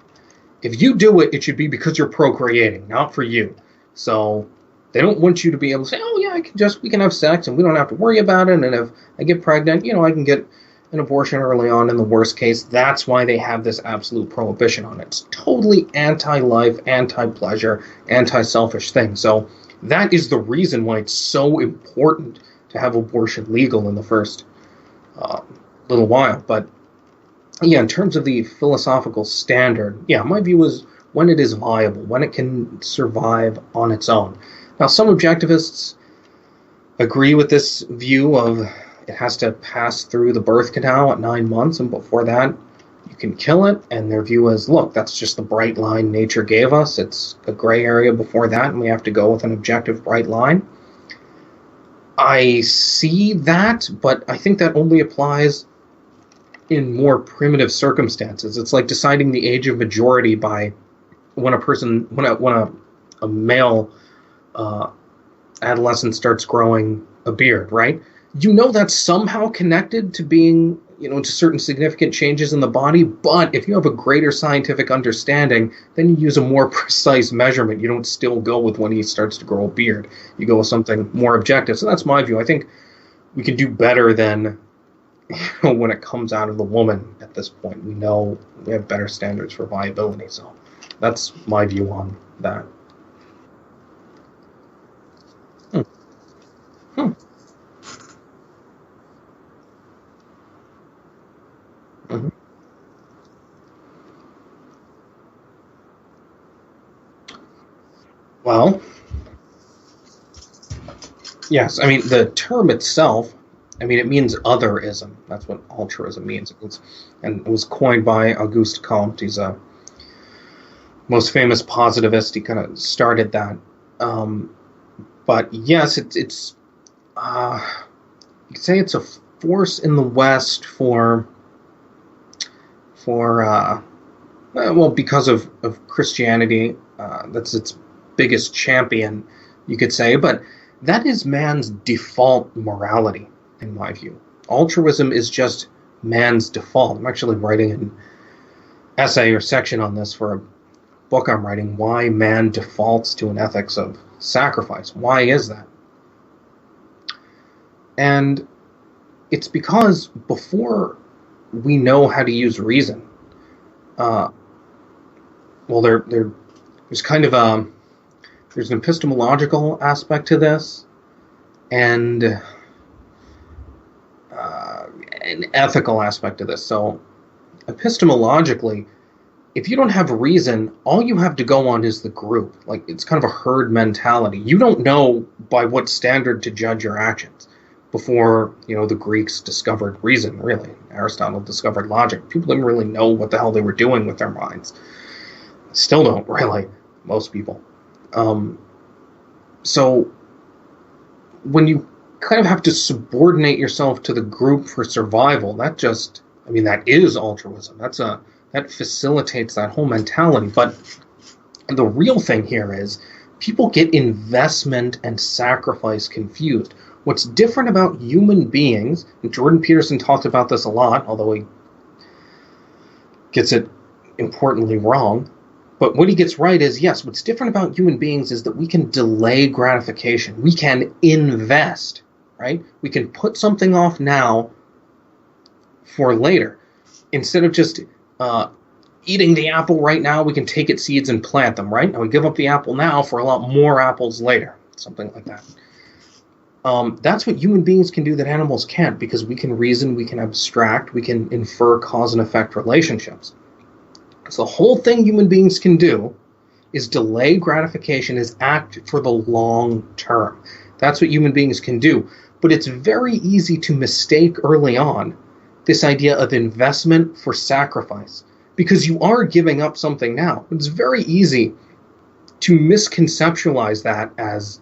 S1: If you do it, it should be because you're procreating, not for you. So they don't want you to be able to say, "Oh yeah, we can have sex and we don't have to worry about it." And if I get pregnant, I can get an abortion early on in the worst case. That's why they have this absolute prohibition on it. It's totally anti-life, anti-pleasure, anti-selfish thing. So that is the reason why it's so important to have abortion legal in the first uh, little while. But yeah, in terms of the philosophical standard, yeah, my view is when it is viable, when it can survive on its own. Now, some objectivists agree with this view of it has to pass through the birth canal at 9 months, and before that, you can kill it. And their view is, look, that's just the bright line nature gave us. It's a gray area before that, and we have to go with an objective bright line. I see that, but I think that only applies in more primitive circumstances. It's like deciding the age of majority by when a person, when a male uh, adolescent starts growing a beard, right? You know that's somehow connected to being, to certain significant changes in the body, but if you have a greater scientific understanding, then you use a more precise measurement. You don't still go with when he starts to grow a beard. You go with something more objective. So that's my view. I think we can do better than when it comes out of the woman at this point. We know we have better standards for viability. So that's my view on that. Hmm. Hmm. Mhm. Well, yes. I mean, the term itself, I mean, it means otherism. That's what altruism means. And it was coined by Auguste Comte. He's a most famous positivist. He kind of started that. Um, but yes, it's you could say it's a force in the West for because of Christianity. That's its biggest champion, you could say. But that is man's default morality, in my view. Altruism is just man's default. I'm actually writing an essay or section on this for a book I'm writing, Why Man Defaults to an Ethics of Sacrifice. Why is that? And it's because before we know how to use reason, uh, well, there's kind of there's an epistemological aspect to this, and an ethical aspect to this. So, epistemologically, if you don't have reason, all you have to go on is the group. Like, it's kind of a herd mentality. You don't know by what standard to judge your actions. Before, the Greeks discovered reason, really. Aristotle discovered logic. People didn't really know what the hell they were doing with their minds. Still don't, really, most people. So, when you kind of have to subordinate yourself to the group for survival, that is altruism. That facilitates that whole mentality. But the real thing here is people get investment and sacrifice confused. What's different about human beings, and Jordan Peterson talked about this a lot, although he gets it importantly wrong, but what he gets right is, yes, what's different about human beings is that we can delay gratification. We can invest, right? We can put something off now for later. Instead of just eating the apple right now, we can take its seeds and plant them, right? And we give up the apple now for a lot more apples later, something like that. That's what human beings can do that animals can't, because we can reason, we can abstract, we can infer cause and effect relationships. So the whole thing human beings can do is delay gratification, is act for the long term. That's what human beings can do. But it's very easy to mistake early on this idea of investment for sacrifice, because you are giving up something now. It's very easy to misconceptualize that as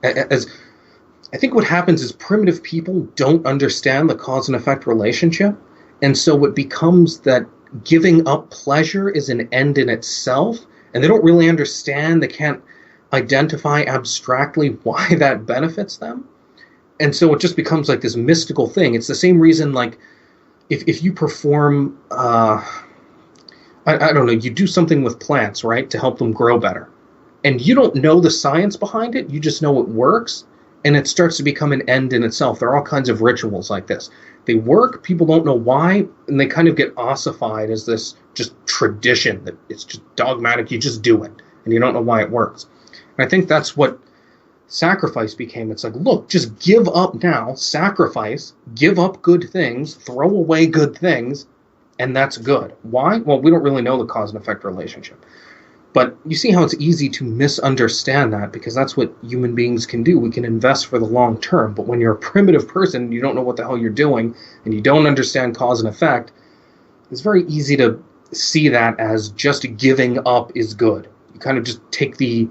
S1: I think what happens is primitive people don't understand the cause and effect relationship, and so it becomes that giving up pleasure is an end in itself, and they don't really understand, they can't identify abstractly why that benefits them. And so it just becomes like this mystical thing. It's the same reason, like, if you perform, I don't know, you do something with plants, right, to help them grow better. And you don't know the science behind it, you just know it works, and it starts to become an end in itself. There are all kinds of rituals like this. They work, people don't know why, and they kind of get ossified as this just tradition that it's just dogmatic, you just do it, and you don't know why it works. And I think that's what sacrifice became. It's like, look, just give up now, sacrifice, give up good things, throw away good things, and that's good. Why? Well, we don't really know the cause and effect relationship. But you see how it's easy to misunderstand that, because that's what human beings can do. We can invest for the long term. But when you're a primitive person, you don't know what the hell you're doing, and you don't understand cause and effect, it's very easy to see that as just giving up is good. You kind of just take the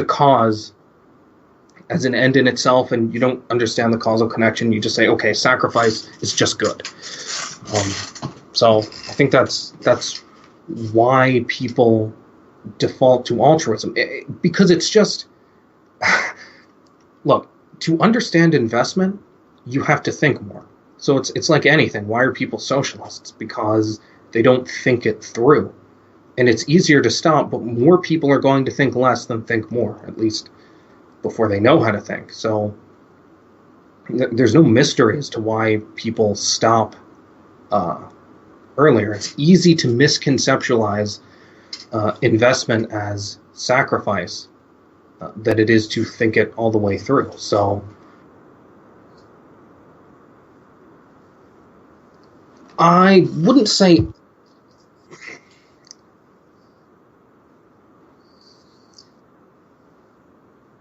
S1: cause as an end in itself, and you don't understand the causal connection. You just say, okay, sacrifice is just good. So I think that's why people default to altruism, because it's just, look, to understand investment, you have to think more. So it's like anything. Why are people socialists? Because they don't think it through. And it's easier to stop, but more people are going to think less than think more, at least before they know how to think. So there's no mystery as to why people stop earlier. It's easy to misconceptualize investment as sacrifice than it is to think it all the way through. So I wouldn't say.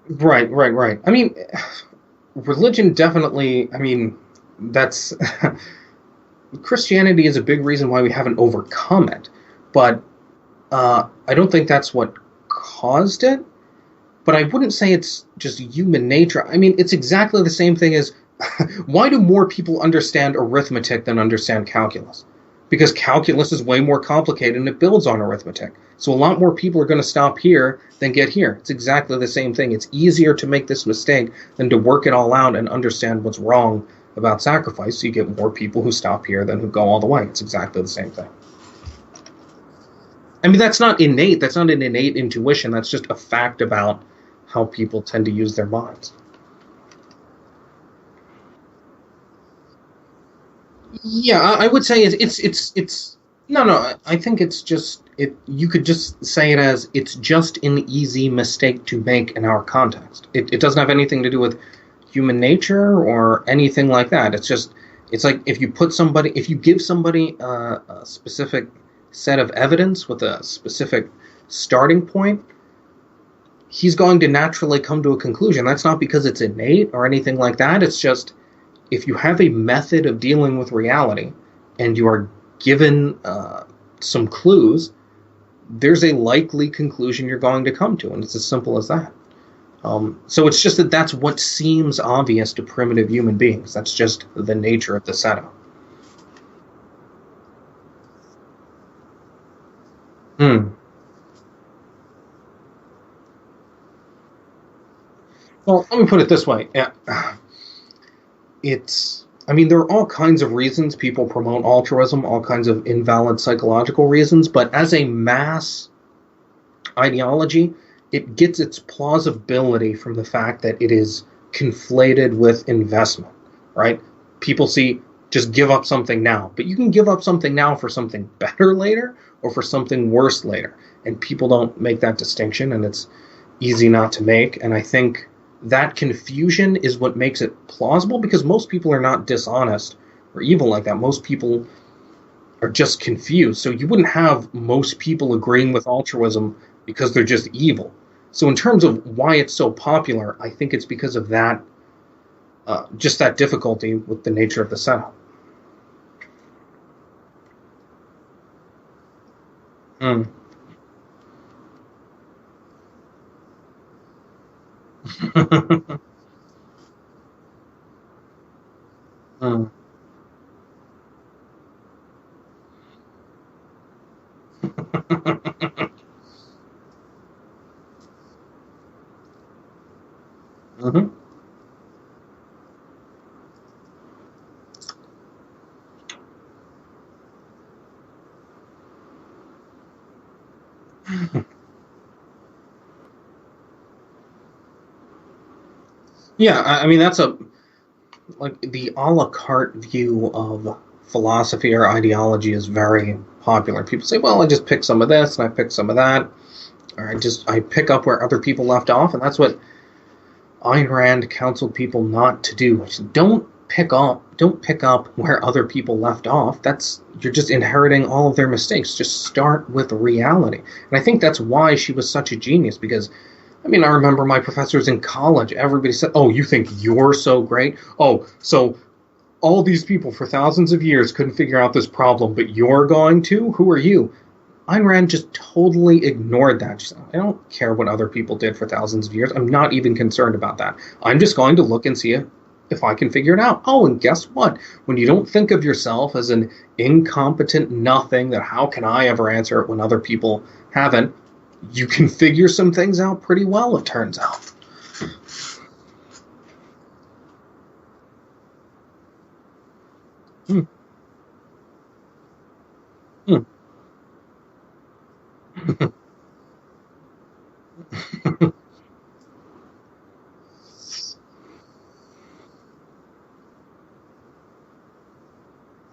S1: Right, right, right. I mean, religion definitely, I mean, that's Christianity is a big reason why we haven't overcome it. But I don't think that's what caused it. But I wouldn't say it's just human nature. I mean, it's exactly the same thing as why do more people understand arithmetic than understand calculus? Because calculus is way more complicated and it builds on arithmetic. So a lot more people are going to stop here than get here. It's exactly the same thing. It's easier to make this mistake than to work it all out and understand what's wrong about sacrifice. So you get more people who stop here than who go all the way. It's exactly the same thing. I mean, that's not innate. That's not an innate intuition. That's just a fact about how people tend to use their minds. Yeah, I would say it's no, no. I think it's just it. You could just say it as it's just an easy mistake to make in our context. It doesn't have anything to do with human nature or anything like that. It's like if you give somebody a specific set of evidence with a specific starting point, he's going to naturally come to a conclusion. That's not because it's innate or anything like that. It's just if you have a method of dealing with reality and you are given some clues, there's a likely conclusion you're going to come to, and it's as simple as that. So it's just that that's what seems obvious to primitive human beings. That's just the nature of the setup. Hmm. Well, let me put it this way. Yeah. I mean, there are all kinds of reasons people promote altruism, all kinds of invalid psychological reasons, but as a mass ideology, it gets its plausibility from the fact that it is conflated with investment, right? People see just give up something now, but you can give up something now for something better later or for something worse later. And people don't make that distinction, and it's easy not to make. And I think that confusion is what makes it plausible because most people are not dishonest or evil like that. Most people are just confused. So you wouldn't have most people agreeing with altruism because they're just evil. So in terms of why it's so popular, I think it's because of that, just that difficulty with the nature of the setup. Mm. Mm. Mhm. Yeah, I mean that's a like the a la carte view of philosophy or ideology is very popular. People say, "Well, I just pick some of this and I pick some of that, or I pick up where other people left off," and that's what Ayn Rand counseled people not to do. She said, don't pick up where other people left off. That's you're just inheriting all of their mistakes. Just start with reality. And I think that's why she was such a genius because I mean, I remember my professors in college, everybody said, "Oh, you think you're so great? Oh, so all these people for thousands of years couldn't figure out this problem, but you're going to? Who are you?" Ayn Rand just totally ignored that. She said, I don't care what other people did for thousands of years. I'm not even concerned about that. I'm just going to look and see if I can figure it out. Oh, and guess what? When you don't think of yourself as an incompetent nothing, that how can I ever answer it when other people haven't, you can figure some things out pretty well, it turns out. Hmm. Hmm.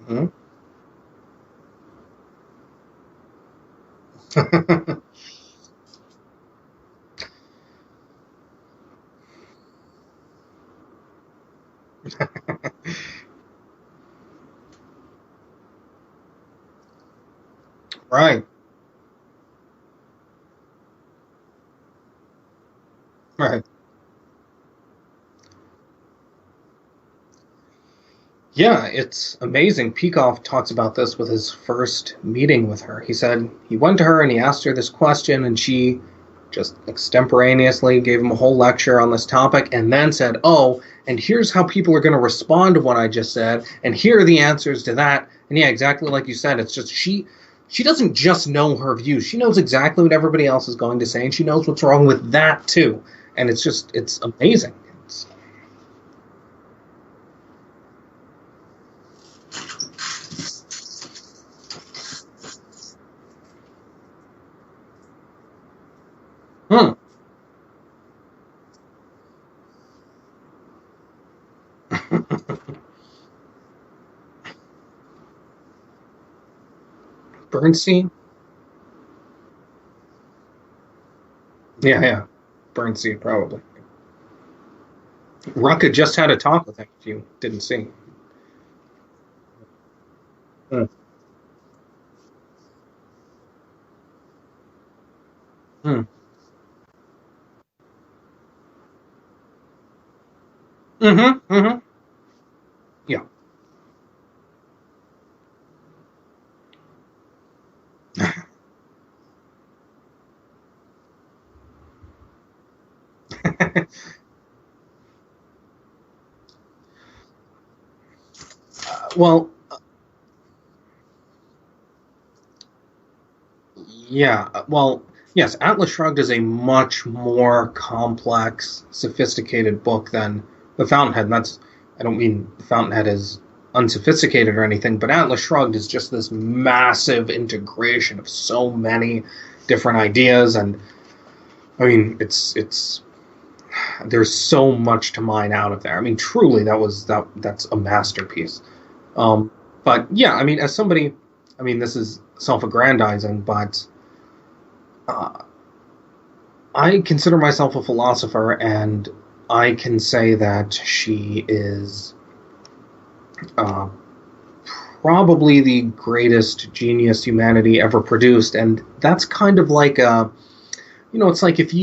S1: Mhm. Right, right. Yeah, it's amazing. Peikoff talks about this with his first meeting with her. He said he went to her and he asked her this question, and she just extemporaneously gave him a whole lecture on this topic, and then said, "Oh, and here's how people are going to respond to what I just said, and here are the answers to that." And yeah, exactly like you said, it's just she doesn't just know her views; she knows exactly what everybody else is going to say, and she knows what's wrong with that too. And it's amazing. It's, hmm. Bernstein. Yeah, yeah. Bernstein, probably. Rucka just had a talk with him, if you didn't see. Mm. Mm. Mm-hmm. Mm-hmm. Yeah. Well, yeah. Well, yes, Atlas Shrugged is a much more complex, sophisticated book than The Fountainhead. And that's, I don't mean The Fountainhead is unsophisticated or anything, but Atlas Shrugged is just this massive integration of so many different ideas. And I mean, it's there's so much to mine out of there. I mean, truly, that's a masterpiece. Um, but yeah, I mean, as somebody, I mean, this is self-aggrandizing, but uh, I consider myself a philosopher, and I can say that she is uh, probably the greatest genius humanity ever produced, and that's kind of like a it's like if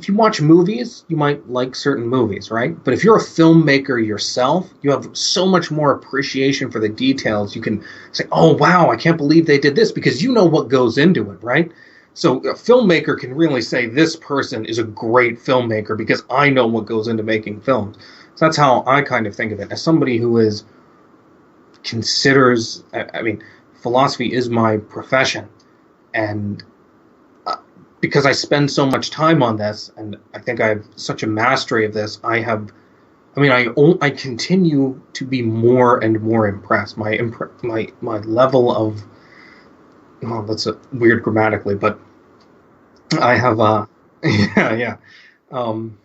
S1: you watch movies, you might like certain movies, right? But if you're a filmmaker yourself, you have so much more appreciation for the details. You can say, "Oh wow, I can't believe they did this," because you know what goes into it, right? So a filmmaker can really say this person is a great filmmaker because I know what goes into making films. So that's how I kind of think of it. As somebody who is considers, I mean, philosophy is my profession, and uh, because I spend so much time on this, and I think I have such a mastery of this, I have. I mean, I continue to be more and more impressed. My level of well, that's a weird grammatically, but I have yeah, yeah. Um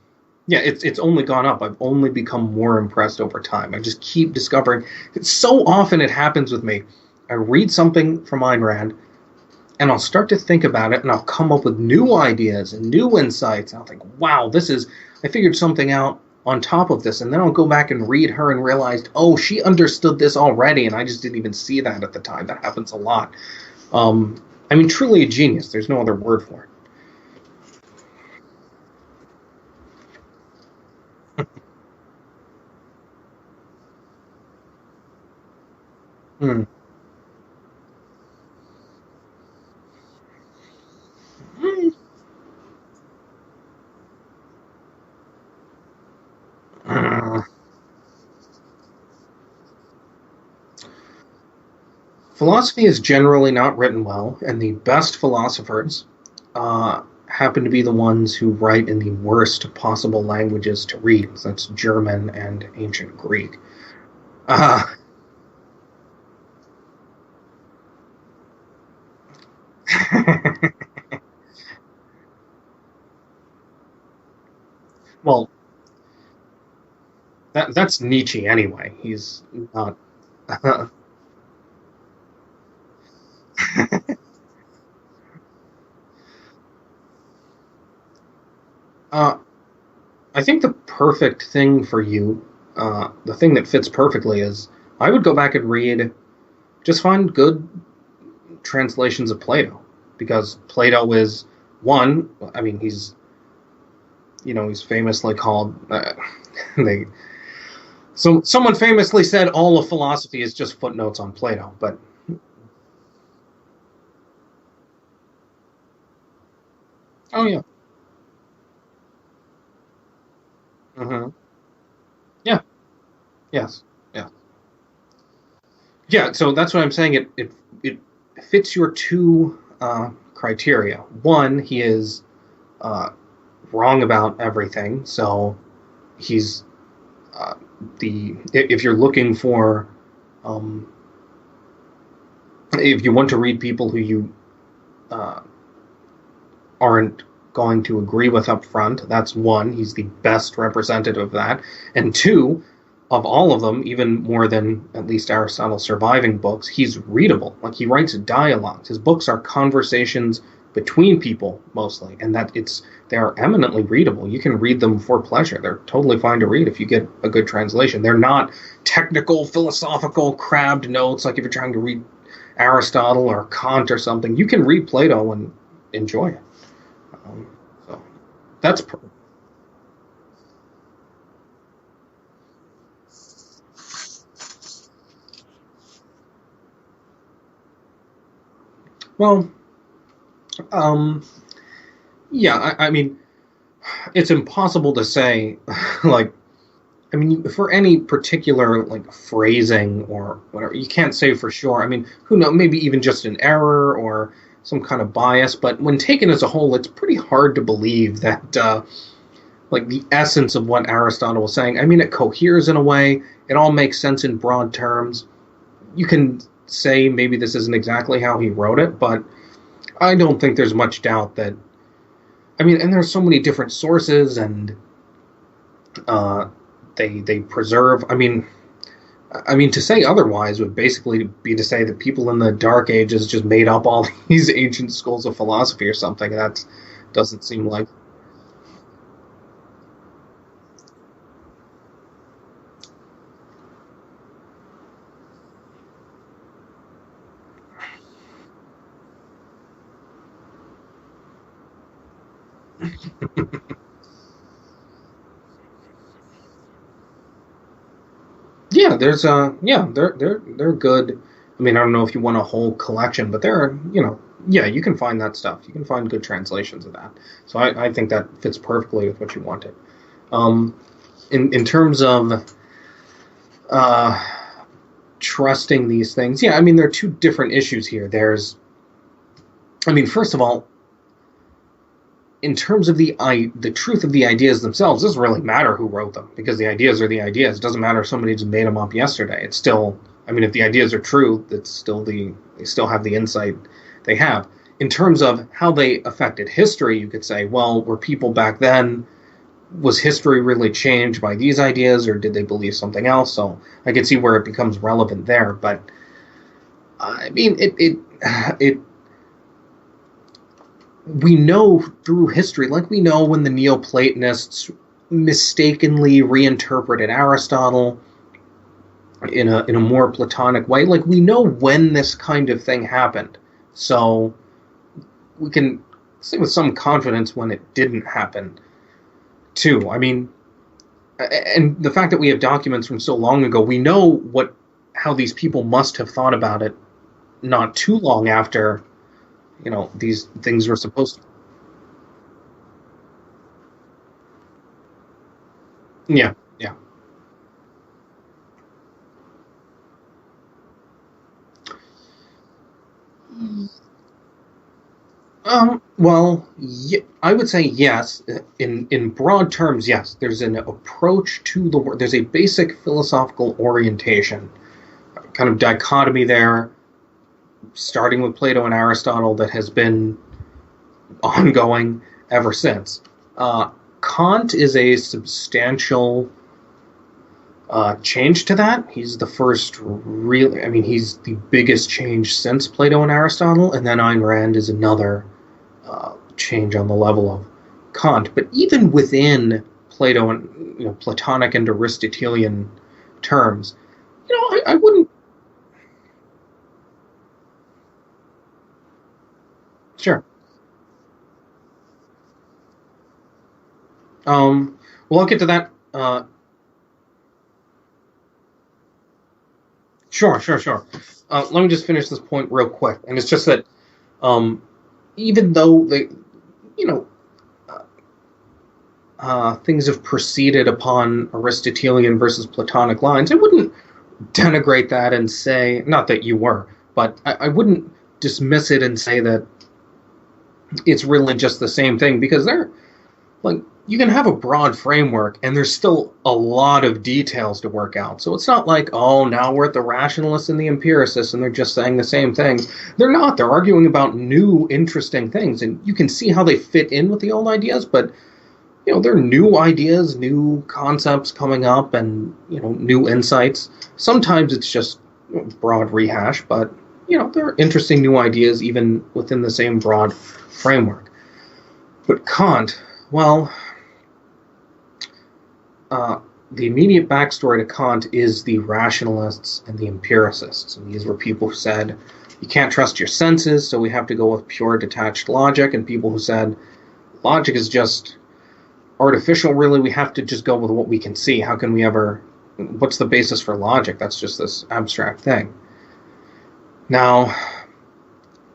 S1: yeah, it's only gone up. I've only become more impressed over time. I just keep discovering. So often it happens with me. I read something from Ayn Rand, and I'll start to think about it, and I'll come up with new ideas and new insights. And I'll think, wow, I figured something out on top of this. And then I'll go back and read her and realize, oh, she understood this already, and I just didn't even see that at the time. That happens a lot. I mean, truly a genius. There's no other word for it. Mm. Uh, Philosophy is generally not written well, and the best philosophers happen to be the ones who write in the worst possible languages to read. So that's German and ancient Greek. Uh, Well, that's Nietzsche anyway. He's not. uh, I think the perfect thing for you, the thing that fits perfectly is I would go back and read, just find good translations of Plato, because Plato is one. I mean, he's famously called. They so someone famously said all of philosophy is just footnotes on Plato, but oh yeah, hmm yeah, yes, yeah. Yeah, so that's what I'm saying. It fits your two criteria. One, he is uh, wrong about everything. So he's uh, the if you're looking for um, if you want to read people who you uh, aren't going to agree with up front, that's one. He's the best representative of that. And two, of all of them, even more than at least Aristotle's surviving books, he's readable. Like he writes dialogues. His books are conversations between people mostly, and that it's they are eminently readable. You can read them for pleasure. They're totally fine to read if you get a good translation. They're not technical, philosophical, crabbed notes like if you're trying to read Aristotle or Kant or something. You can read Plato and enjoy it. Um, so that's well. Um, yeah, I mean, it's impossible to say, like, I mean, for any particular like phrasing or whatever, you can't say for sure. I mean, who knows? Maybe even just an error or some kind of bias. But when taken as a whole, it's pretty hard to believe that like the essence of what Aristotle was saying. I mean, it coheres in a way. It all makes sense in broad terms. You can say maybe this isn't exactly how he wrote it, but I don't think there's much doubt that. I mean, and there's so many different sources, and uh, they preserve. I mean, to say otherwise would basically be to say that people in the Dark Ages just made up all these ancient schools of philosophy or something. That doesn't seem like. Yeah, they're good. I mean, I don't know if you want a whole collection, but there are yeah, you can find that stuff. You can find good translations of that. So I think that fits perfectly with what you wanted. Um, in terms of uh, trusting these things, yeah, I mean there are two different issues here. I mean, first of all, in terms of the truth of the ideas themselves, it doesn't really matter who wrote them because the ideas are the ideas. It doesn't matter if somebody just made them up yesterday. It's still, I mean, if the ideas are true, that's still they still have the insight they have. In terms of how they affected history, you could say, well, were people back then, was history really changed by these ideas, or did they believe something else? So I could see where it becomes relevant there. But I mean, it we know through history, like we know when the Neoplatonists mistakenly reinterpreted Aristotle in a more Platonic way, like we know when this kind of thing happened. So we can say with some confidence when it didn't happen too. I mean, and the fact that we have documents from so long ago, we know what how these people must have thought about it not too long after these things were supposed to. Yeah, yeah. Well, I would say yes. In broad terms, yes. There's an approach to the world. There's a basic philosophical orientation, kind of dichotomy there. starting with Plato and Aristotle, that has been ongoing ever since. Kant is a substantial change to that. He's the first real, I mean, he's the biggest change since Plato and Aristotle, and then Ayn Rand is another change on the level of Kant. But even within Plato and Platonic and Aristotelian terms, I wouldn't. Sure. Well, I'll get to that. Sure, sure, sure. Let me just finish this point real quick, and it's just that um, even though you know, things have proceeded upon Aristotelian versus Platonic lines, I wouldn't denigrate that and say, not that you were, but I wouldn't dismiss it and say that it's really just the same thing, because they're like, you can have a broad framework and there's still a lot of details to work out. So it's not like, oh, now we're at the rationalists and the empiricists and they're just saying the same thing. They're not. They're arguing about new, interesting things, and you can see how they fit in with the old ideas, but there are new ideas, new concepts coming up, and new insights. Sometimes it's just broad rehash, but there are interesting new ideas even within the same broad framework. But Kant, well, the immediate backstory to Kant is the rationalists and the empiricists. And these were people who said, you can't trust your senses, so we have to go with pure detached logic, and people who said, logic is just artificial, really, we have to just go with what we can see. How can we ever, what's the basis for logic? That's just this abstract thing. Now,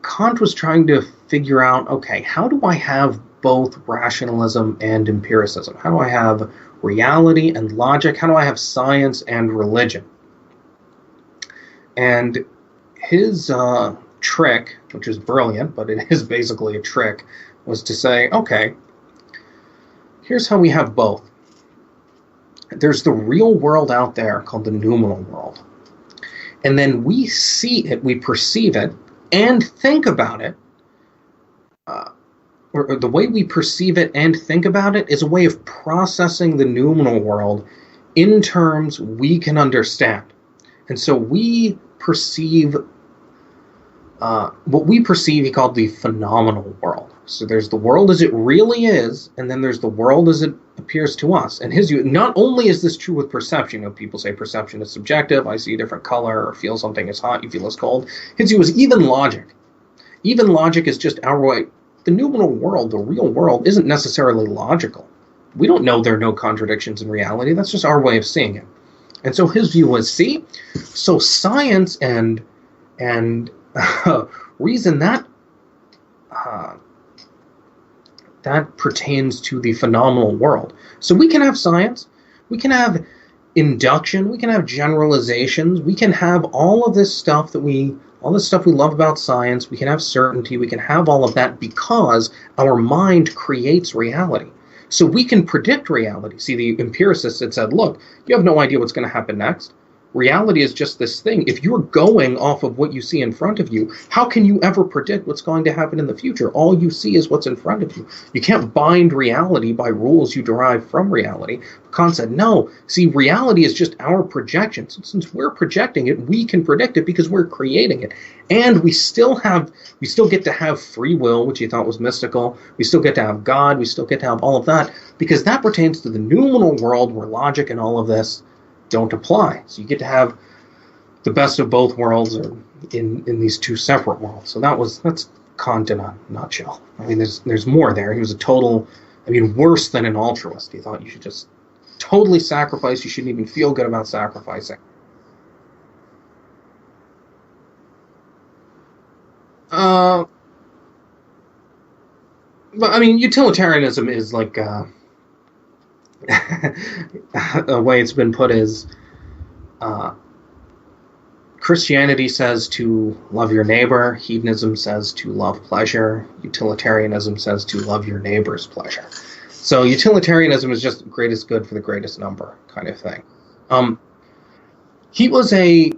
S1: Kant was trying to figure out, okay, how do I have both rationalism and empiricism? How do I have reality and logic? How do I have science and religion? And his trick, which is brilliant, but it is basically a trick, was to say, okay, here's how we have both. There's the real world out there called the noumenal world. And then we see it, we perceive it, and think about it. Or the way we perceive it and think about it is a way of processing the noumenal world in terms we can understand. And so we perceive what we perceive he called the phenomenal world. So there's the world as it really is, and then there's the world as it appears to us. And his view, not only is this true with perception, people say perception is subjective, I see a different color, or feel something is hot, you feel it's cold. His view is even logic. Even logic is just our way. The noumenal world, the real world, isn't necessarily logical. We don't know there are no contradictions in reality. That's just our way of seeing it. And so his view was, see, so science and reason that pertains to the phenomenal world. So we can have science, we can have induction, we can have generalizations, we can have all of this stuff all the stuff we love about science, we can have certainty, we can have all of that because our mind creates reality. So we can predict reality. See, the empiricists had said, look, you have no idea what's going to happen next. Reality is just this thing. If you're going off of what you see in front of you, how can you ever predict what's going to happen in the future? All you see is what's in front of you. You can't bind reality by rules you derive from reality. Kant said, no, see, reality is just our projection. So since we're projecting it, we can predict it because we're creating it. And we still get to have free will, which he thought was mystical. We still get to have God. We still get to have all of that because that pertains to the noumenal world where logic and all of this don't apply. So you get to have the best of both worlds or in these two separate worlds. So that's Kant in a nutshell. I mean, there's more there. He was a total, worse than an altruist. He thought you should just totally sacrifice. You shouldn't even feel good about sacrificing. Uh, but utilitarianism is like a way it's been put is uh, Christianity says to love your neighbor, hedonism says to love pleasure, utilitarianism says to love your neighbor's pleasure. So utilitarianism is just greatest good for the greatest number kind of thing. Um, he was a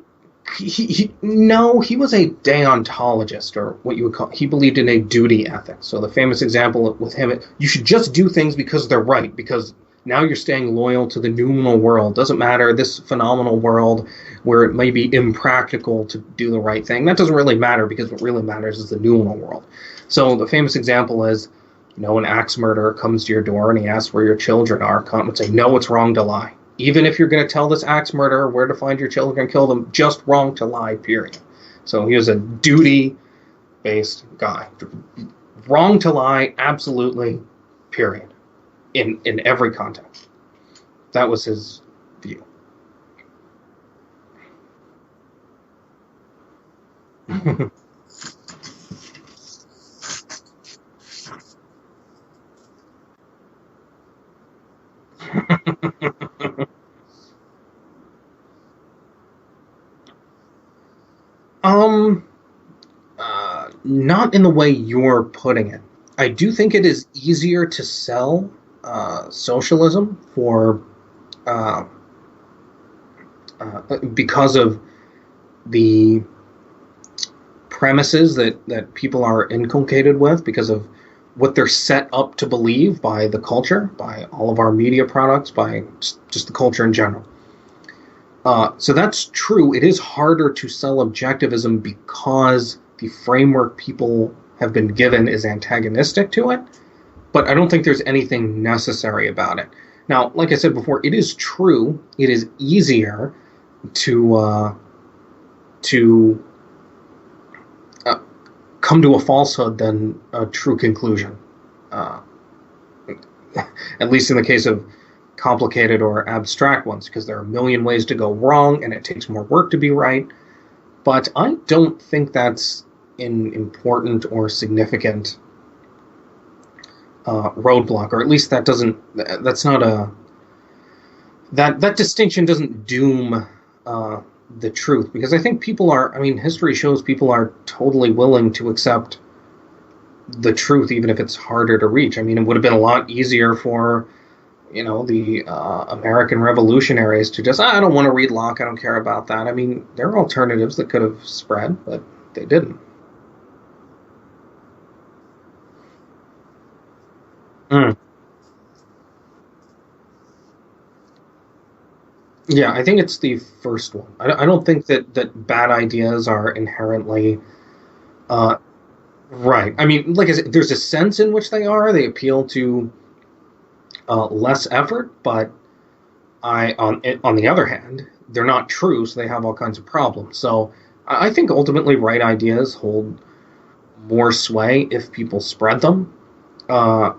S1: No, he was a deontologist, or what you would call, he believed in a duty ethic. So the famous example with him, you should just do things because they're right, because now you're staying loyal to the noumenal world. Doesn't matter, this phenomenal world where it may be impractical to do the right thing. That doesn't really matter, because what really matters is the noumenal world. So the famous example is, an axe murderer comes to your door and he asks where your children are. Kant would say, no, it's wrong to lie. Even if you're going to tell this axe murderer where to find your children and kill them, just wrong to lie, period. So he was a duty-based guy. Wrong to lie, absolutely, period. In every context. That was his view. Um, Not in the way you're putting it. I do think it is easier to sell socialism for uh, because of the premises that people are inculcated with, because of what they're set up to believe by the culture, by all of our media products, by just the culture in general. So that's true. It is harder to sell objectivism because the framework people have been given is antagonistic to it, but I don't think there's anything necessary about it. Now, like I said before, it is true. It is easier to come to a falsehood than a true conclusion. Uh, at least in the case of complicated or abstract ones, because there are a million ways to go wrong and it takes more work to be right. But I don't think that's an important or significant roadblock, or at least that's not that distinction doesn't doom the truth, because I think history shows people are totally willing to accept the truth, even if it's harder to reach. It would have been a lot easier for the American revolutionaries to just, I don't want to read Locke, I don't care about that. There are alternatives that could have spread, but they didn't. Mm. Yeah, I think it's the first one. I don't think that bad ideas are inherently uh, right. Like I said, there's a sense in which they are. They appeal to less effort, but on the other hand, they're not true, so they have all kinds of problems. So I think ultimately right ideas hold more sway if people spread them. Uh,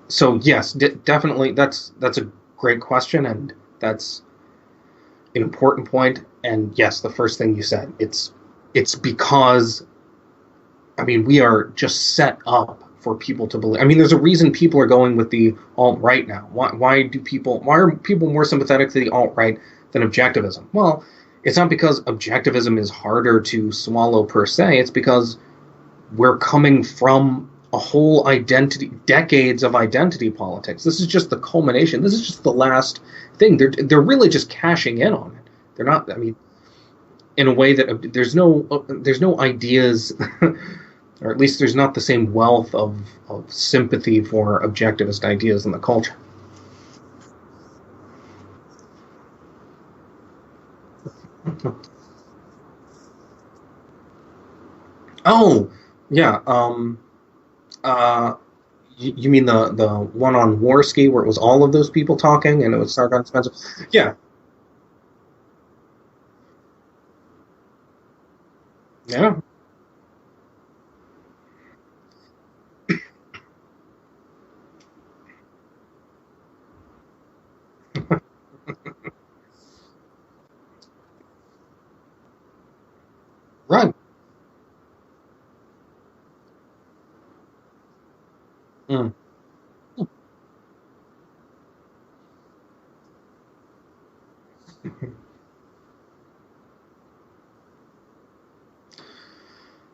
S1: so yes, definitely, that's a great question, and that's an important point. And yes, the first thing you said, it's because we are just set up for people to believe. There's a reason people are going with the alt right now. Why are people more sympathetic to the alt right than objectivism? Well, it's not because objectivism is harder to swallow per se. It's because we're coming from a whole decades of identity politics. This is just the culmination. This is just the last thing. They're really just cashing in on it. They're not. In a way that there's no ideas, or at least there's not the same wealth of sympathy for objectivist ideas in the culture. Oh, yeah. Uh, you mean the one on Warski where it was all of those people talking and it was Sargon Spencer? Yeah, yeah, right. Mm.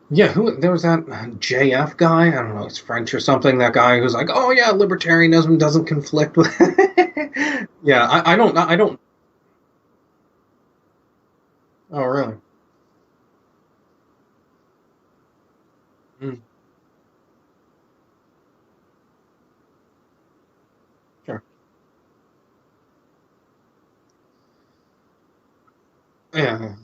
S1: Yeah, who there was that JF guy? I don't know, it's French or something. That guy who's like, "Oh yeah, libertarianism doesn't conflict with." Yeah, I don't. Oh really? Mm, sure. Yeah.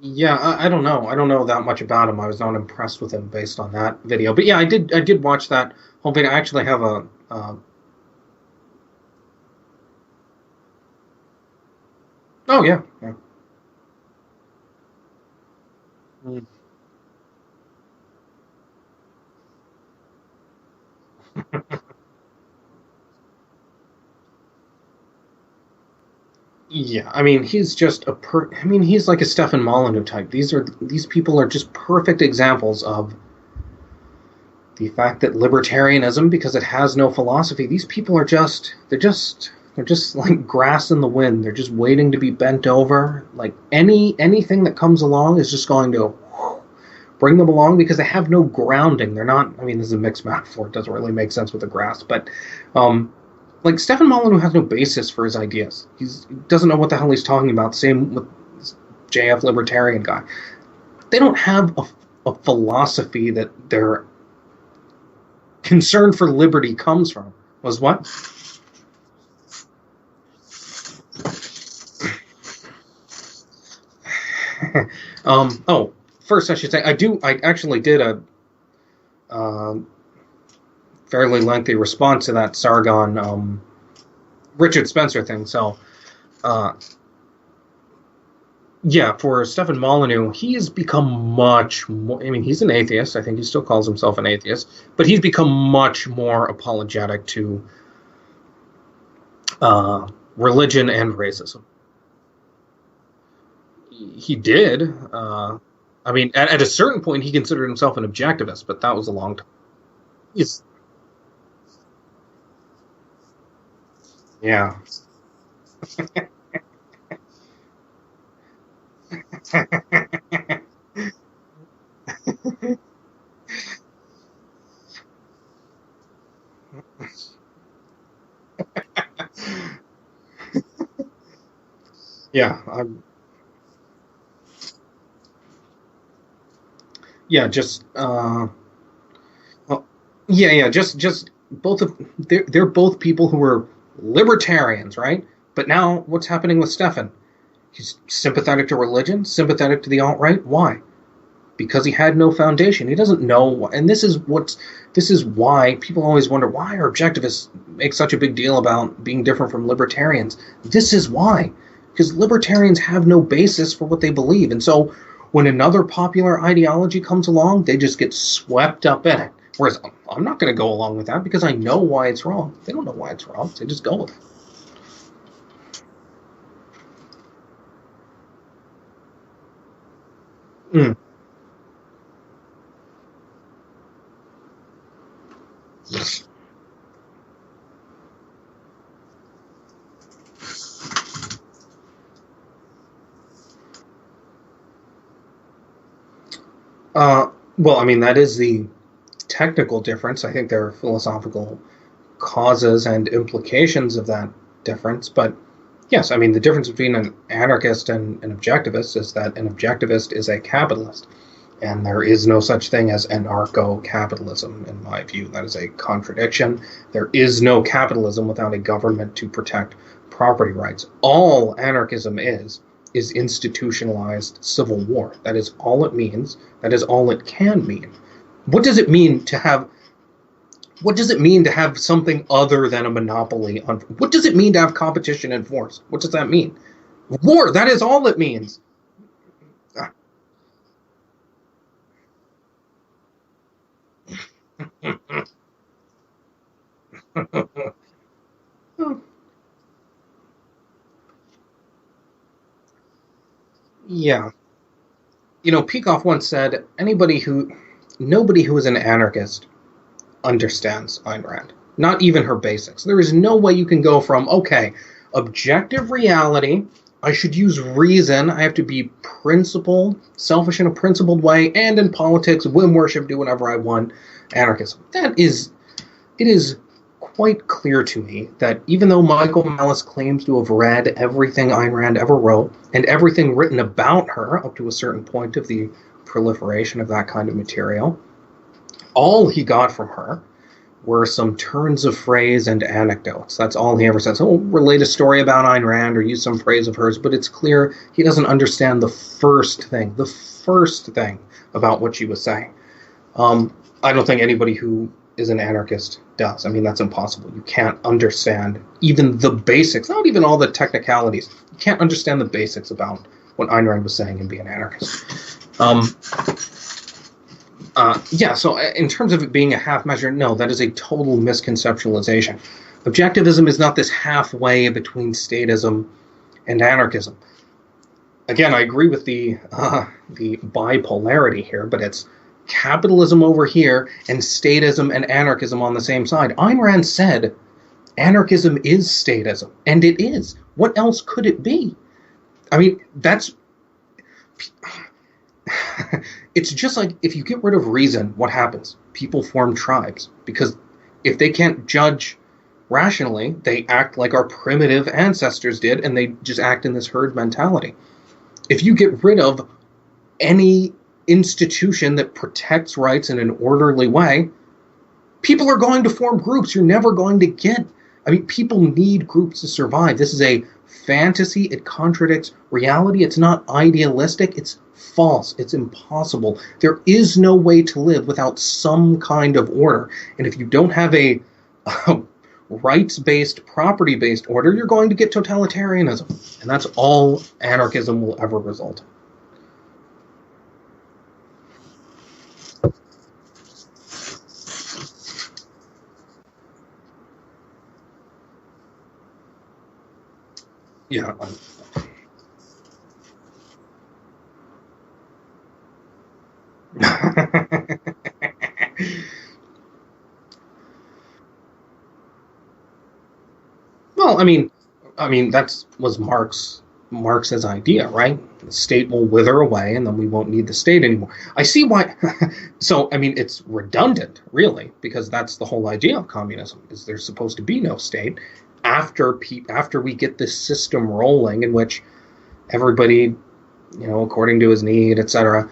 S1: Yeah, I don't know. I don't know that much about him. I was not impressed with him based on that video. But yeah, I did watch that whole video. I actually have a oh yeah. Yeah. Mm. Yeah, I mean, he's just I mean, he's like a Stefan Molyneux type. These people are just perfect examples of the fact that libertarianism, because it has no philosophy, these people are they're just like grass in the wind. They're just waiting to be bent over. Like anything that comes along is just going to bring them along because they have no grounding. They're not. I mean, this is a mixed metaphor. It doesn't really make sense with the grass, but um, like Stefan Molyneux has no basis for his ideas. He doesn't know what the hell he's talking about. Same with JF Libertarian guy. They don't have a philosophy that their concern for liberty comes from. Was what? Oh, first I should say I actually did a um, fairly lengthy response to that Sargon Richard Spencer thing. So uh, yeah, for Stefan Molyneux, he's become much more. I mean, he's an atheist. I think he still calls himself an atheist, but he's become much more apologetic to religion and racism. He did. I mean, at a certain point, he considered himself an objectivist, but that was a long time. He's, yeah. Yeah. Yeah. Just. Well, yeah. Just both of they're both people who were libertarians, right? But now, what's happening with Stefan? He's sympathetic to religion, sympathetic to the alt right. Why? Because he had no foundation. He doesn't know, and this is why people always wonder why are objectivists make such a big deal about being different from libertarians. This is why, because libertarians have no basis for what they believe, and so when another popular ideology comes along, they just get swept up in it. Whereas I'm not going to go along with that because I know why it's wrong. They don't know why it's wrong. They just go with it. Mm. Well, I mean, that is the technical difference. I think there are philosophical causes and implications of that difference. But yes, I mean, the difference between an anarchist and an objectivist is that an objectivist is a capitalist. And there is no such thing as anarcho capitalism, in my view. That is a contradiction. There is no capitalism without a government to protect property rights. All anarchism is institutionalized civil war. That is all it means. That is all it can mean. What does it mean to have what does it mean to have something other than a monopoly on what does it mean to have competition and force? What does that mean? War, that is all it means. Yeah. You know, Peikoff once said, nobody who is an anarchist understands Ayn Rand. Not even her basics. There is no way you can go from, okay, objective reality, I should use reason, I have to be principled, selfish in a principled way, and in politics, whim worship, do whatever I want, anarchism. It is quite clear to me that even though Michael Malice claims to have read everything Ayn Rand ever wrote, and everything written about her up to a certain point of the proliferation of that kind of material, all he got from her were some turns of phrase and anecdotes. That's all he ever says. He'll relate a story about Ayn Rand or use some phrase of hers, but it's clear he doesn't understand the first thing about what she was saying. I don't think anybody who is an anarchist does. I mean, that's impossible. You can't understand even the basics, not even all the technicalities. You can't understand the basics about what Ayn Rand was saying and be an anarchist. So in terms of it being a half measure, no, that is a total misconceptualization. Objectivism is not this halfway between statism and anarchism. Again, I agree with the bipolarity here, but it's capitalism over here and statism and anarchism on the same side. Ayn Rand said anarchism is statism, and it is. What else could it be? I mean, that's... It's just like if you get rid of reason, what happens? People form tribes, because if they can't judge rationally, they act like our primitive ancestors did, and they just act in this herd mentality. If you get rid of any institution that protects rights in an orderly way, people are going to form groups. You're never going to get... I mean, people need groups to survive. This is a fantasy. It contradicts reality. It's not idealistic. It's false. It's impossible. There is no way to live without some kind of order. And if you don't have a rights-based, property-based order, you're going to get totalitarianism. And that's all anarchism will ever result in. Yeah. Well, I mean that was Marx's idea, right? The state will wither away, and then we won't need the state anymore. I see why. So, I mean, it's redundant, really, because that's the whole idea of communism: is there's supposed to be no state after we get this system rolling, in which everybody, according to his need, etc.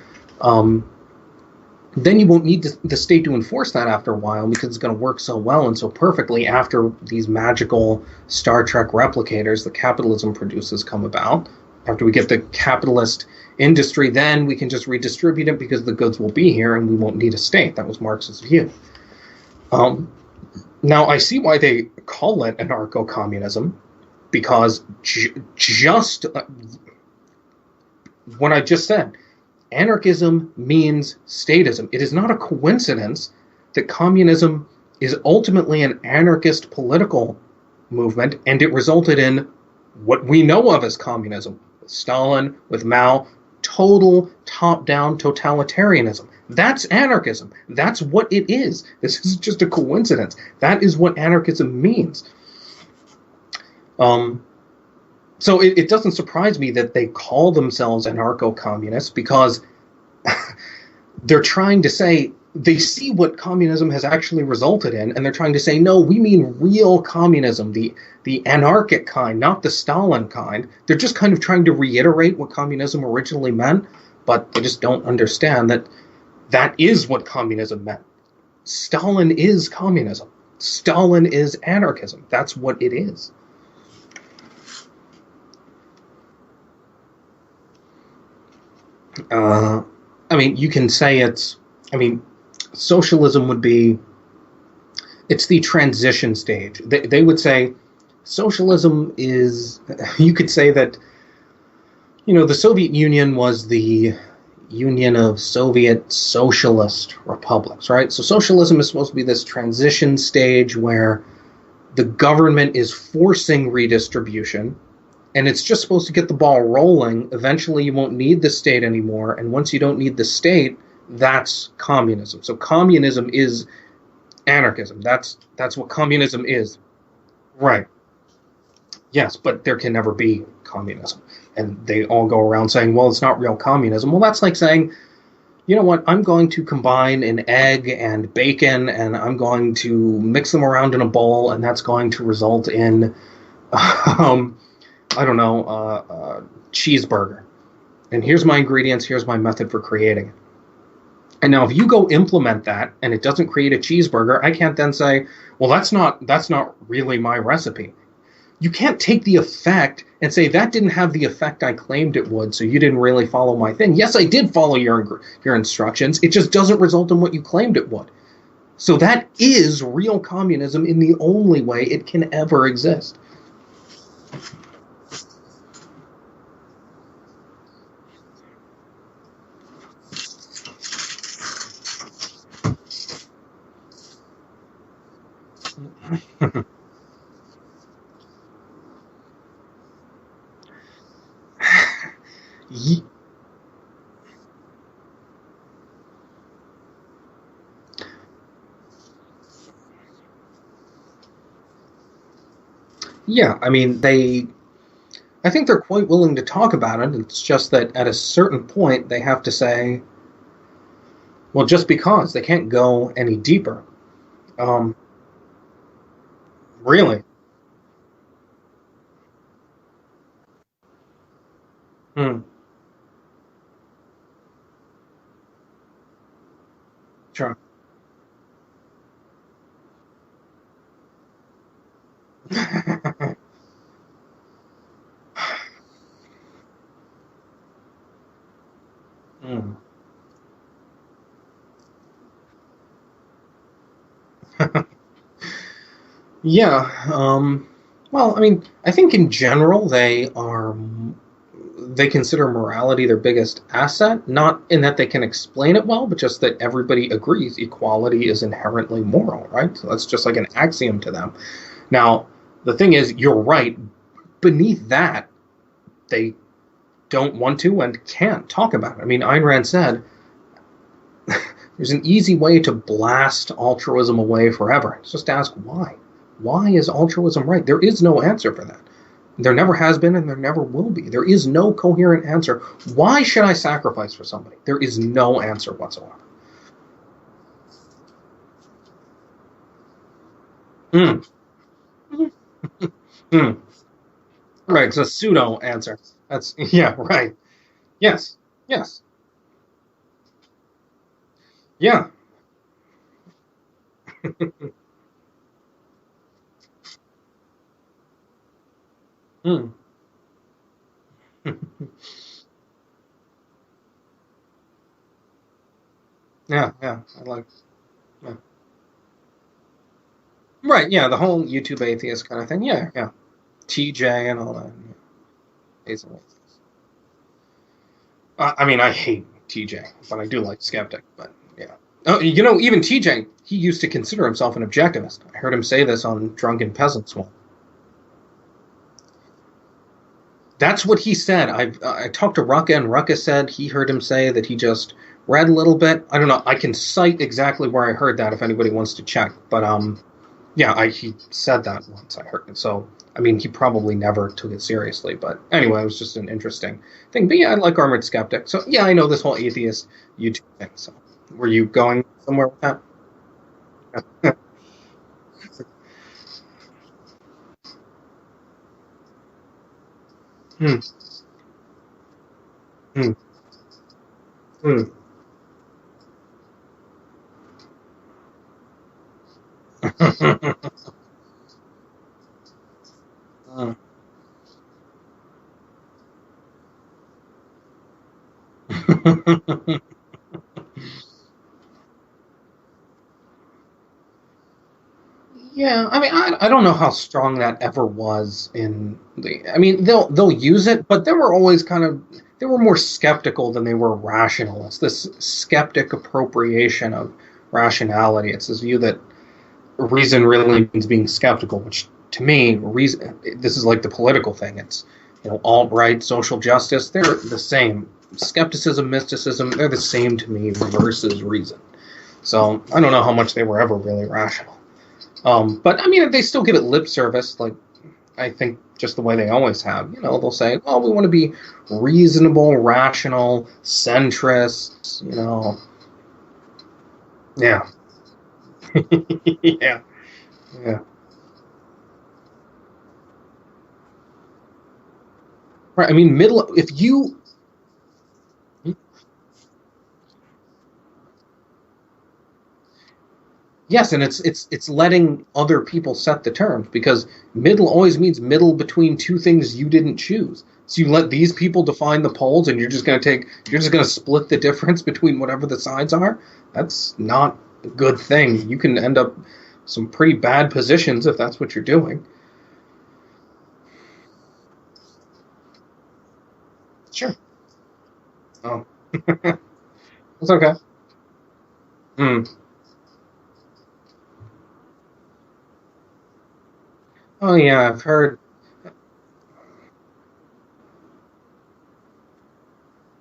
S1: Then you won't need the state to enforce that after a while, because it's going to work so well and so perfectly after these magical Star Trek replicators that capitalism produces come about. After we get the capitalist industry, then we can just redistribute it because the goods will be here and we won't need a state. That was Marx's view. Now, I see why they call it anarcho-communism, because just what I just said, anarchism means statism. It is not a coincidence that communism is ultimately an anarchist political movement, and it resulted in what we know of as communism. With Stalin, with Mao, total top-down totalitarianism. That's anarchism. That's what it is. This is just a coincidence. That is what anarchism means. So it doesn't surprise me that they call themselves anarcho-communists, because they're trying to say, they see what communism has actually resulted in, and they're trying to say, no, we mean real communism, the anarchic kind, not the Stalin kind. They're just kind of trying to reiterate what communism originally meant, but they just don't understand that that is what communism meant. Stalin is communism. Stalin is anarchism. That's what it is. You can say socialism would be, it's the transition stage. They would say socialism is, you could say that, the Soviet Union was the union of Soviet socialist republics, right? So socialism is supposed to be this transition stage where the government is forcing redistribution, and it's just supposed to get the ball rolling. Eventually you won't need the state anymore, and once you don't need the state, that's communism. So communism is anarchism. That's what communism is. Right. Yes, but there can never be communism. And they all go around saying, well, it's not real communism. Well, that's like saying, you know what, I'm going to combine an egg and bacon, and I'm going to mix them around in a bowl, and that's going to result in, um, I don't know, cheeseburger. And here's my ingredients, here's my method for creating it. And now if you go implement that and it doesn't create a cheeseburger, I can't then say, well, that's not really my recipe. You can't take the effect and say that didn't have the effect I claimed it would, so you didn't really follow my thing. Yes, I did follow your instructions. It just doesn't result in what you claimed it would. So that is real communism in the only way it can ever exist. Yeah, I mean, I think they're quite willing to talk about it. It's just that at a certain point, they have to say, well, just because they can't go any deeper. Um, really? Hmm. Sure. Hmm. Yeah. Well, I mean, I think in general they consider morality their biggest asset, not in that they can explain it well, but just that everybody agrees equality is inherently moral, right? So that's just like an axiom to them. Now, the thing is, you're right. Beneath that, they don't want to and can't talk about it. I mean, Ayn Rand said there's an easy way to blast altruism away forever. It's just ask why. Why is altruism right? There is no answer for that. There never has been and there never will be. There is no coherent answer. Why should I sacrifice for somebody? There is no answer whatsoever. Mm. Mm. Right, it's a pseudo answer. That's yeah, right. Yes, yes, yeah. Mm. Yeah, yeah. I like. Yeah. Right, yeah. The whole YouTube atheist kind of thing. Yeah, yeah. TJ and all that. Yeah. Basically. I mean, I hate TJ, but I do like Skeptic. But yeah. Oh, even TJ, he used to consider himself an objectivist. I heard him say this on Drunken Peasants one. That's what he said. I talked to Rucka, and Rucka said he heard him say that he just read a little bit. I don't know. I can cite exactly where I heard that if anybody wants to check. But yeah, he said that once. I heard it. So I mean, he probably never took it seriously. But anyway, it was just an interesting thing. But yeah, I like Armored Skeptic. So yeah, I know this whole atheist YouTube thing. So were you going somewhere with that? Hmm, hmm, hmm. Yeah, I mean, I don't know how strong that ever was in the. I mean, they'll use it, but they were more skeptical than they were rational. It's this skeptic appropriation of rationality. It's this view that reason really means being skeptical, which to me, reason this is like the political thing. It's alt right, social justice. They're the same. Skepticism, mysticism, they're the same to me versus reason. So I don't know how much they were ever really rational. But I mean, they still give it lip service. Like I think just the way they always have. They'll say, "Oh, we want to be reasonable, rational, centrists." Yeah, yeah, yeah. Right. I mean, middle. If you, yes, and it's letting other people set the terms because middle always means middle between two things you didn't choose. So you let these people define the poles, and you're just gonna split the difference between whatever the sides are. That's not a good thing. You can end up some pretty bad positions if that's what you're doing. Sure. Oh, it's okay. Hmm. Oh yeah, I've heard.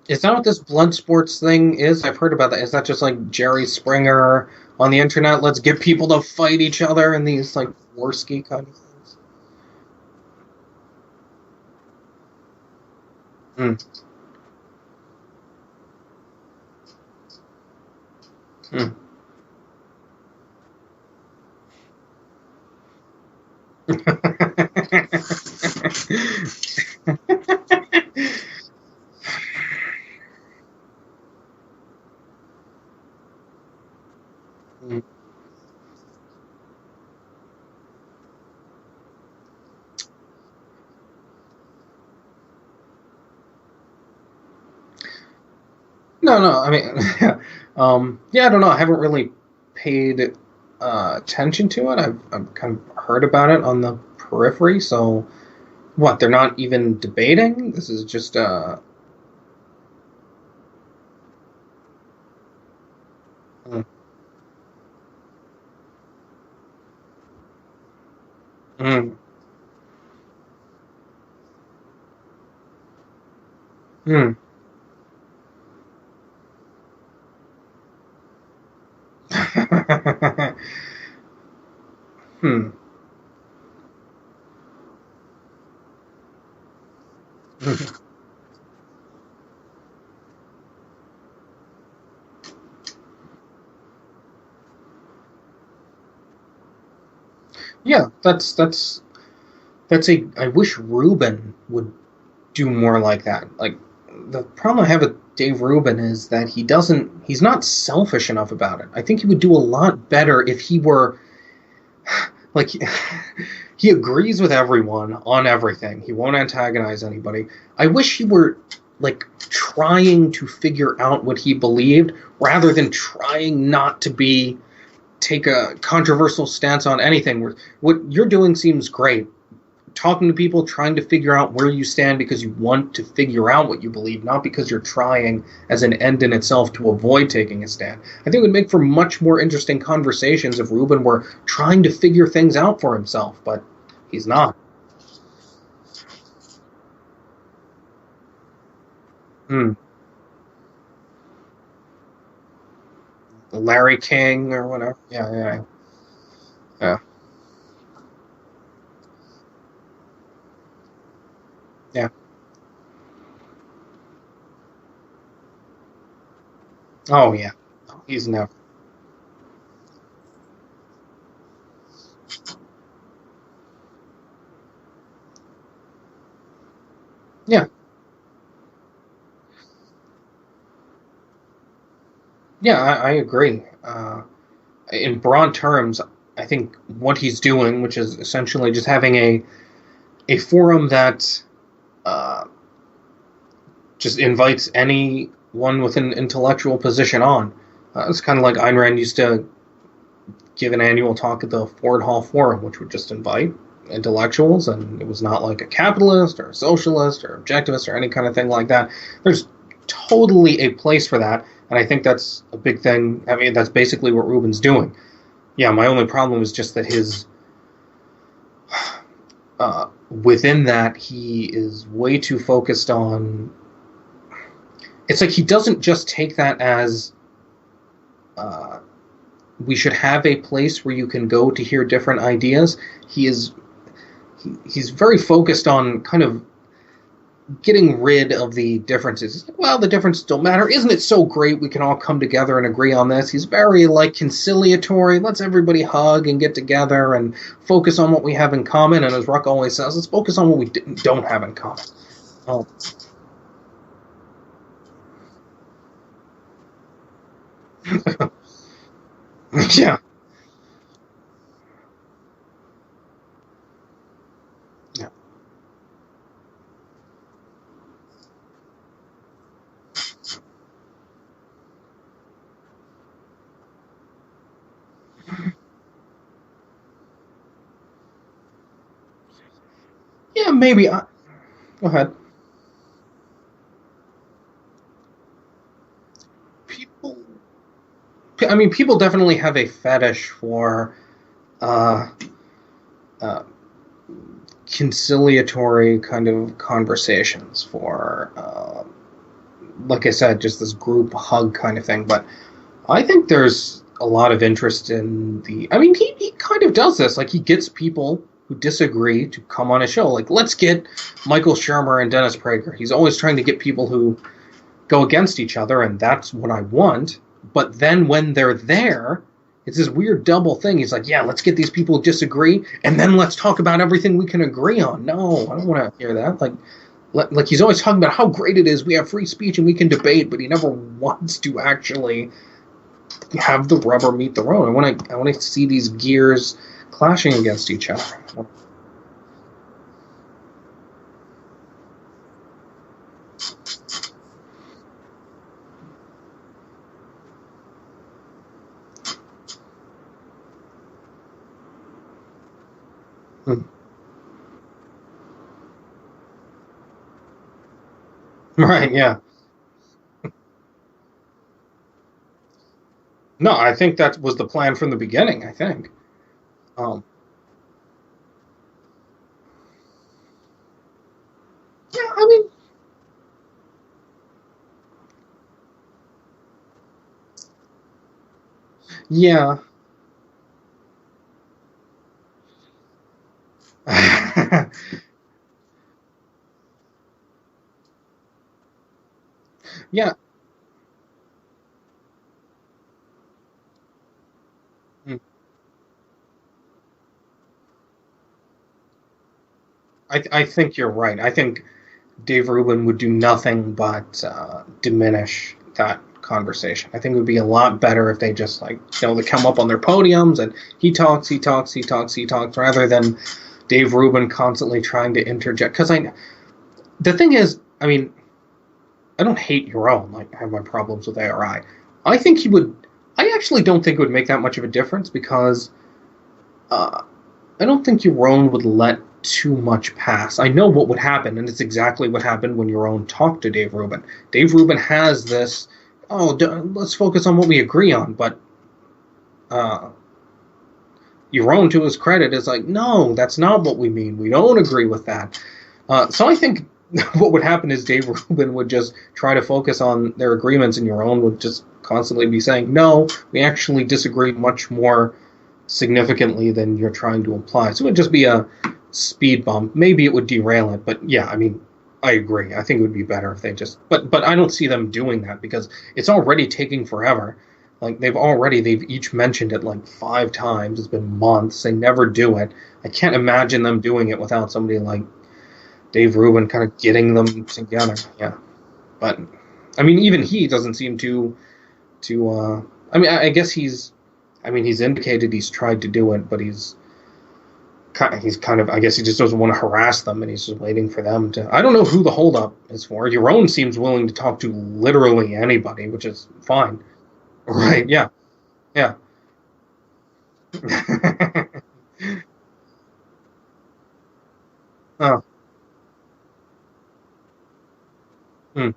S1: Is that what this blood sports thing is? I've heard about that. Is that just like Jerry Springer on the internet? Let's get people to fight each other in these like Warski kind of things. Hmm. Hmm. Hmm. No, no. I mean, yeah. I don't know. I haven't really paid attention to it. I've kind of heard about it on the periphery. So, what? They're not even debating. This is just mm, mm, mm. Hmm. Yeah, that's a. I wish Ruben would do more like that. Like the problem I have with Dave Rubin is that he's not selfish enough about it. I think he would do a lot better if he were like he agrees with everyone on everything. He won't antagonize anybody. I wish he were like trying to figure out what he believed rather than trying not to be take a controversial stance on anything. What you're doing seems great, talking to people, trying to figure out where you stand because you want to figure out what you believe, not because you're trying as an end in itself to avoid taking a stand. I think it would make for much more interesting conversations if Ruben were trying to figure things out for himself, but he's not. Hmm. Larry King or whatever. Yeah, yeah, yeah, yeah. Oh yeah, he's never. Yeah, yeah, I agree. In broad terms, I think what he's doing, which is essentially just having a forum that uh, just invites anyone with an intellectual position on. It's kind of like Ayn Rand used to give an annual talk at the Ford Hall Forum, which would just invite intellectuals, and it was not like a capitalist or a socialist or objectivist or any kind of thing like that. There's totally a place for that, and I think that's a big thing. I mean, that's basically what Rubin's doing. Yeah, my only problem is just that his within that he is way too focused on. It's like he doesn't just take that as uh, we should have a place where you can go to hear different ideas. He is he's very focused on kind of getting rid of the differences. Well, the differences don't matter. Isn't it so great we can all come together and agree on this? He's very like conciliatory. Let's everybody hug and get together and focus on what we have in common. And as Ruck always says, let's focus on what we don't have in common. Oh, yeah, yeah, yeah. Maybe. Go ahead. People. I mean, people definitely have a fetish for uh, uh, conciliatory kind of conversations. For like I said, just this group hug kind of thing. But I think there's a lot of interest in the. I mean, he kind of does this. Like, he gets people who disagree to come on his show. Like, let's get Michael Shermer and Dennis Prager. He's always trying to get people who go against each other, and that's what I want. But then when they're there, it's this weird double thing. He's like, yeah, let's get these people who disagree, and then let's talk about everything we can agree on. No, I don't want to hear that. Like he's always talking about how great it is we have free speech and we can debate, but he never wants to actually have the rubber meet the road. I want to see these gears clashing against each other. Hmm. Right? Yeah. No, I think that was the plan from the beginning. I think. Um, yeah. I mean, yeah. Yeah. Mm. I think you're right. I think Dave Rubin would do nothing but diminish that conversation. I think it would be a lot better if they just they come up on their podiums and he talks, he talks, he talks, he talks, rather than Dave Rubin constantly trying to interject. Because the thing is, I mean, I don't hate your own. Like, I have my problems with ARI. I think he would. I actually don't think it would make that much of a difference because uh, I don't think Yaron would let too much pass. I know what would happen, and it's exactly what happened when Yaron talked to Dave Rubin. Dave Rubin has this, oh, let's focus on what we agree on, but uh, Yaron, to his credit, is like, no, that's not what we mean. We don't agree with that. So I think what would happen is Dave Rubin would just try to focus on their agreements, and Yaron would just constantly be saying, no, we actually disagree much more significantly than you're trying to imply. So it would just be a speed bump. Maybe it would derail it, but yeah, I mean, I agree. I think it would be better if they just. But I don't see them doing that because it's already taking forever. Like they've each mentioned it like 5 times. It's been months. They never do it. I can't imagine them doing it without somebody like Dave Rubin kind of getting them together. Yeah, but I mean, even he doesn't seem to. I mean, I guess he's. I mean, he's indicated he's tried to do it, but he's kind of. I guess he just doesn't want to harass them, and he's just waiting for them to. I don't know who the holdup is for. Your own seems willing to talk to literally anybody, which is fine. Right? Yeah. Yeah. Oh. Hmm.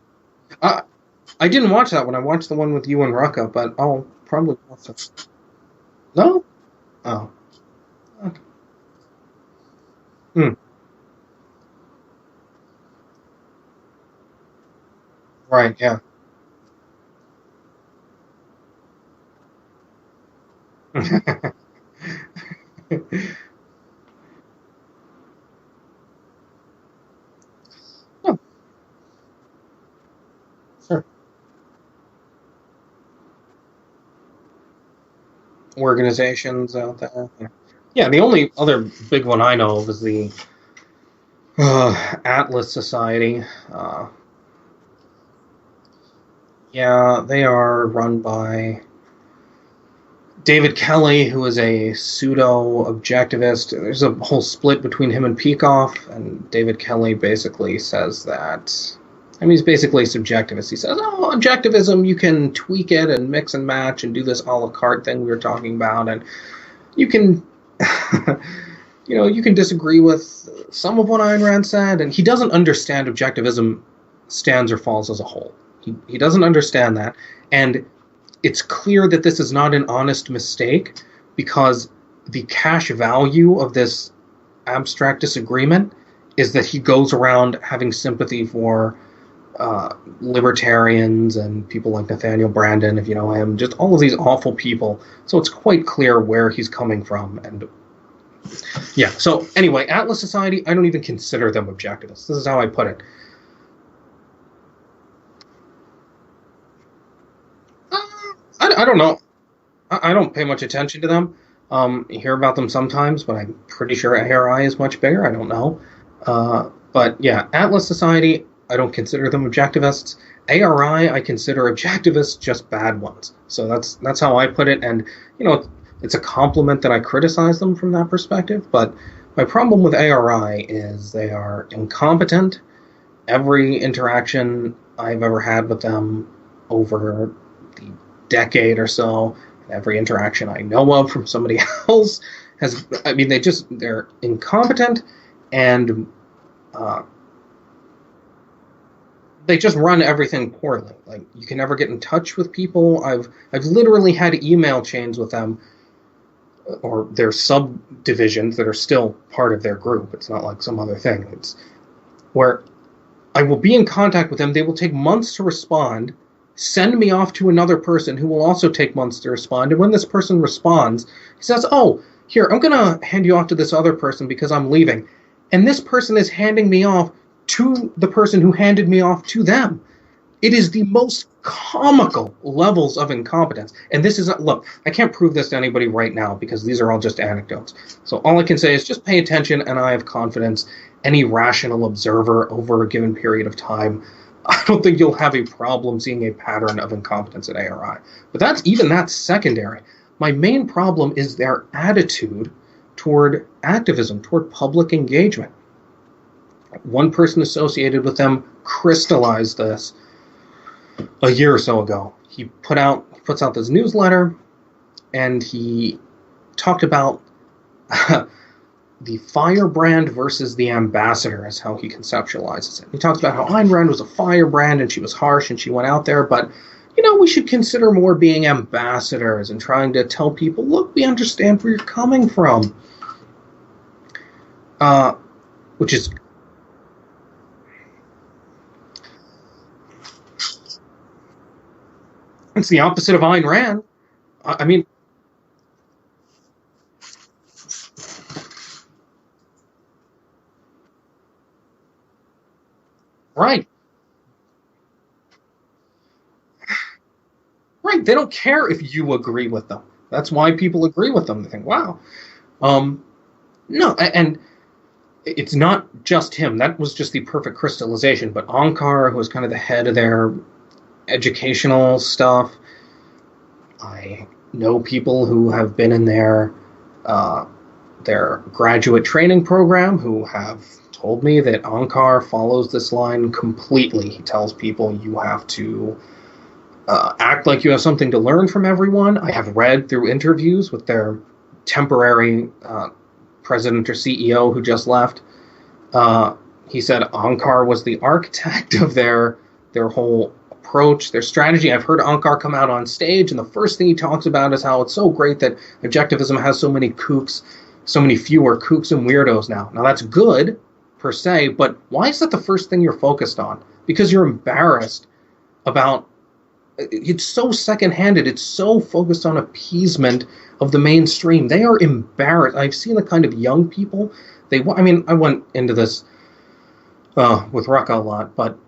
S1: I I didn't watch that one. I watched the one with you and Rucka, but I'll probably watch it. No. Oh. Okay. Hmm. Right. Yeah. organizations out there. Yeah, the only other big one I know of is the Atlas Society. Uh, yeah, they are run by David Kelly, who is a pseudo-objectivist. There's a whole split between him and Peikoff, and David Kelly basically says that... I mean, he's basically subjectivist. He says, oh, objectivism, you can tweak it and mix and match and do this a la carte thing we were talking about, and you can... you can disagree with some of what Ayn Rand said, and he doesn't understand objectivism stands or falls as a whole. He doesn't understand that, and it's clear that this is not an honest mistake because the cash value of this abstract disagreement is that he goes around having sympathy for libertarians and people like Nathaniel Branden, if you know him, just all of these awful people. So it's quite clear where he's coming from. And yeah, so anyway, Atlas Society, I don't even consider them objectivists. This is how I put it. I don't know. I don't pay much attention to them. You hear about them sometimes, but I'm pretty sure ARI is much bigger. I don't know. But yeah, Atlas Society, I don't consider them objectivists. ARI, I consider objectivists, just bad ones. So that's how I put it. And, it's a compliment that I criticize them from that perspective. But my problem with ARI is they are incompetent. Every interaction I've ever had with them over the decade or so, every interaction I know of from somebody else they're incompetent, and they just run everything poorly. Like, you can never get in touch with people. I've literally had email chains with them, or their subdivisions that are still part of their group. It's not like some other thing. It's where I will be in contact with them. They will take months to respond, send me off to another person who will also take months to respond. And when this person responds, he says, oh, here, I'm going to hand you off to this other person because I'm leaving. And this person is handing me off to the person who handed me off to them. It is the most comical levels of incompetence. And this is, look, I can't prove this to anybody right now because these are all just anecdotes. So all I can say is just pay attention, and I have confidence any rational observer over a given period of time, I don't think you'll have a problem seeing a pattern of incompetence at ARI. But that's secondary. My main problem is their attitude toward activism, toward public engagement. One person associated with them crystallized this a year or so ago. He puts out this newsletter, and he talked about the firebrand versus the ambassador is how he conceptualizes it. He talks about how Ayn Rand was a firebrand and she was harsh and she went out there, but we should consider more being ambassadors and trying to tell people, look, we understand where you're coming from. Which is... It's the opposite of Ayn Rand. I mean... Right. Right. They don't care if you agree with them. That's why people agree with them. They think, wow. No, and it's not just him. That was just the perfect crystallization. But Onkar, who was kind of the head of their educational stuff, I know people who have been in their graduate training program who have told me that Onkar follows this line completely. He tells people you have to act like you have something to learn from everyone. I have read through interviews with their temporary president or CEO who just left. He said Onkar was the architect of their whole approach, their strategy. I've heard Onkar come out on stage, and the first thing he talks about is how it's so great that objectivism has so many fewer kooks and weirdos now. Now, that's good, per se, but why is that the first thing you're focused on? Because you're embarrassed about... It's so second-handed. It's so focused on appeasement of the mainstream. They are embarrassed. I've seen the kind of young people. I went into this with Rucka a lot, but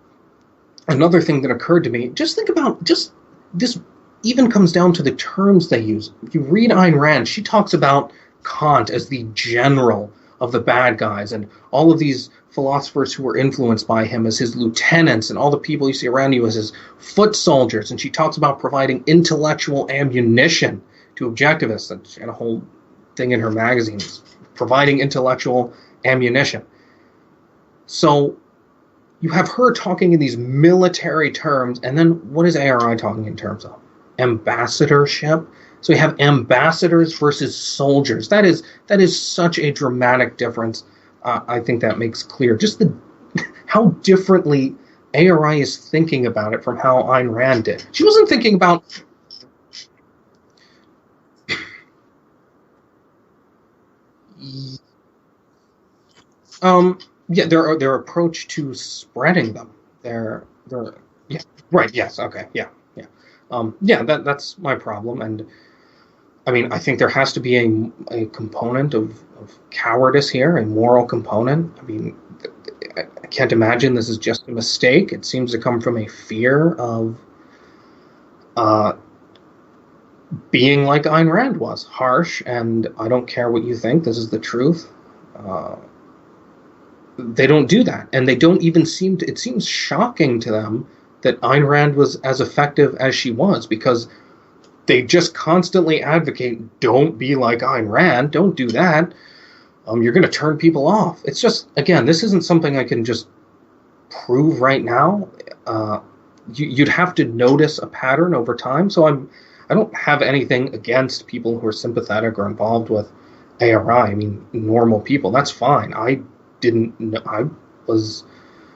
S1: another thing that occurred to me, just think about just this even comes down to the terms they use. If you read Ayn Rand, she talks about Kant as the general of the bad guys, and all of these philosophers who were influenced by him as his lieutenants, and all the people you see around you as his foot soldiers. And she talks about providing intellectual ammunition to objectivists, and she had a whole thing in her magazines, providing intellectual ammunition. So you have her talking in these military terms, and then what is ARI talking in terms of? Ambassadorship. So you have ambassadors versus soldiers. That is such a dramatic difference. I think that makes clear just how differently ARI is thinking about it from how Ayn Rand did. She wasn't thinking about their approach to spreading them. Their yeah, right, yes, okay, yeah. That's my problem. And I mean, I think there has to be a component of cowardice here, a moral component. I mean, I can't imagine this is just a mistake. It seems to come from a fear of being like Ayn Rand was, harsh, and I don't care what you think, this is the truth. They don't do that, and they don't even seem to, it seems shocking to them that Ayn Rand was as effective as she was, because they just constantly advocate, don't be like Ayn Rand, don't do that, you're going to turn people off. It's just, again, this isn't something I can just prove right now. You'd have to notice a pattern over time, so I don't have anything against people who are sympathetic or involved with ARI. I mean, normal people, that's fine. I didn't know,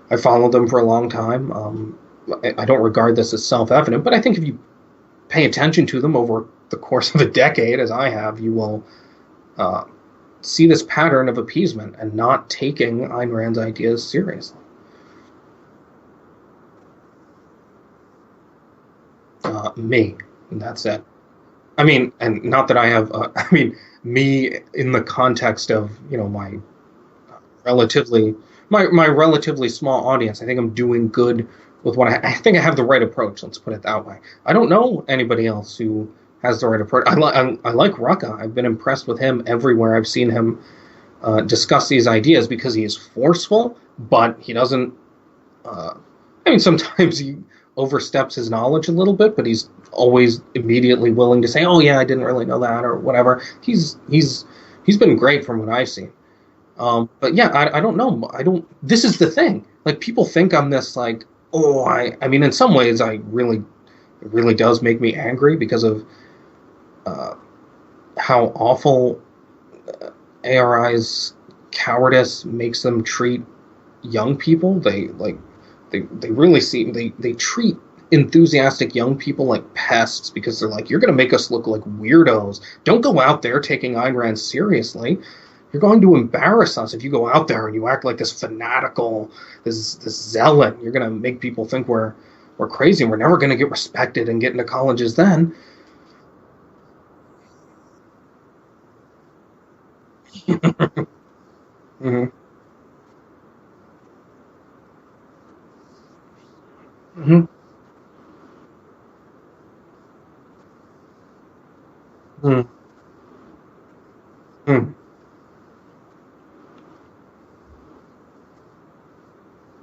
S1: I followed them for a long time. I don't regard this as self-evident, but I think if you pay attention to them over the course of a decade, as I have, you will see this pattern of appeasement and not taking Ayn Rand's ideas seriously. Me, and that's it. I mean, and not that I have, I mean, me in the context of, my relatively, my relatively small audience. I think I'm doing good with what I think I have the right approach. Let's put it that way. I don't know anybody else who has the right approach. I like Rucka. I've been impressed with him everywhere I've seen him discuss these ideas, because he is forceful, but he doesn't. I mean, sometimes he oversteps his knowledge a little bit, but he's always immediately willing to say, "Oh yeah, I didn't really know that," or whatever. He's been great from what I've seen. But yeah, I don't know. This is the thing. Like, people think I'm this, like, oh, I mean, in some ways, it really does make me angry because of how awful ARI's cowardice makes them treat young people. They really seem, they treat enthusiastic young people like pests, because they're like, you're going to make us look like weirdos. Don't go out there taking Ayn Rand seriously. You're going to embarrass us if you go out there and you act like this fanatical, this zealot. You're going to make people think we're crazy, and we're never going to get respected and get into colleges then. Mm-hmm. Mm-hmm. Mm-hmm.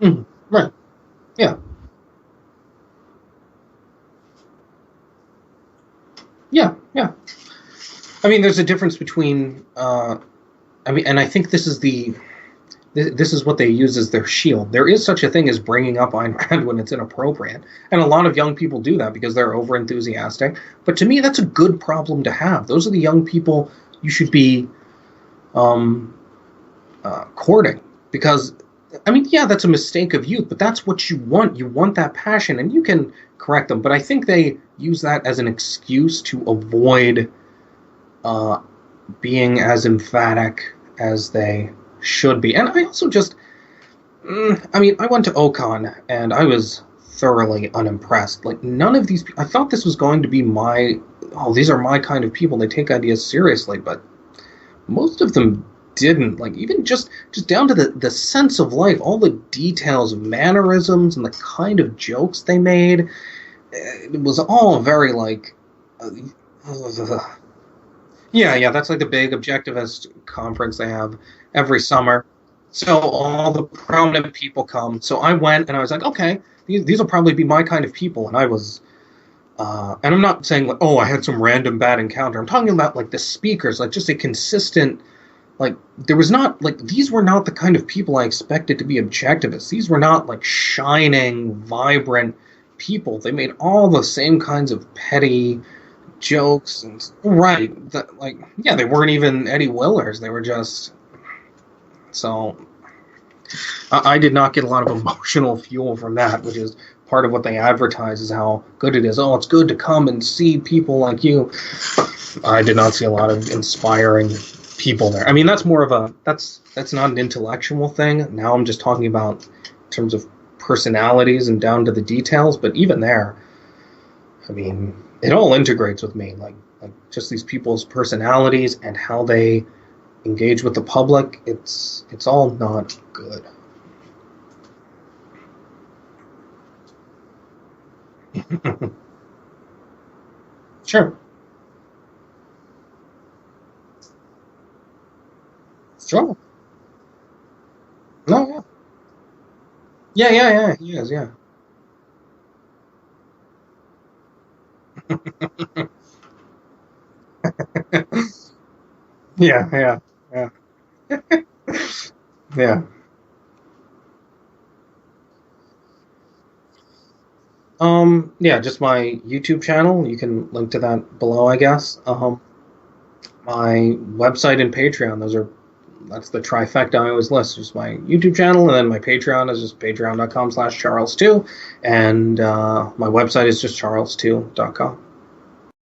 S1: Mm-hmm. Right. Yeah. Yeah. Yeah. I mean, there's a difference between. I mean, and I think this is what they use as their shield. There is such a thing as bringing up Ayn Rand when it's inappropriate, and a lot of young people do that because they're over enthusiastic. But to me, that's a good problem to have. Those are the young people you should be courting, because, I mean, yeah, that's a mistake of youth, but that's what you want. You want that passion, and you can correct them. But I think they use that as an excuse to avoid being as emphatic as they should be. And I also just, I mean, I went to Ocon, and I was thoroughly unimpressed. Like, none of these, I thought this was going to be these are my kind of people. They take ideas seriously, but most of them didn't. Like, even just down to the sense of life, all the details of mannerisms and the kind of jokes they made. it was all very like, uh, yeah, yeah, that's like the big objectivist conference they have every summer. So all the prominent people come. So I went and I was like, okay, these will probably be my kind of people. And I was, and I'm not saying like, oh, I had some random bad encounter. I'm talking about like the speakers, like just a consistent, like there was not like these were not the kind of people I expected to be objectivists. These were not like shining, vibrant people. They made all the same kinds of petty jokes and right that like yeah they weren't even Eddie Willers, they were just so I did not get a lot of emotional fuel from that, which is part of what they advertise is how good it is. Oh, it's good to come and see people like you. I did not see a lot of inspiring people there. I mean, that's more of a that's not an intellectual thing. Now I'm just talking about in terms of personalities and down to the details, but even there, I mean, it all integrates with me, like just these people's personalities and how they engage with the public. It's all not good. Sure. Sure. No, yeah. Yeah, yeah, yeah. He is, yeah. Yeah, yeah, yeah. Yeah. Yeah, just my YouTube channel. You can link to that below, I guess. My website and Patreon. That's the trifecta I always list. Just my YouTube channel, and then my Patreon is just patreon.com/Charles2, and my website is just charles2.com.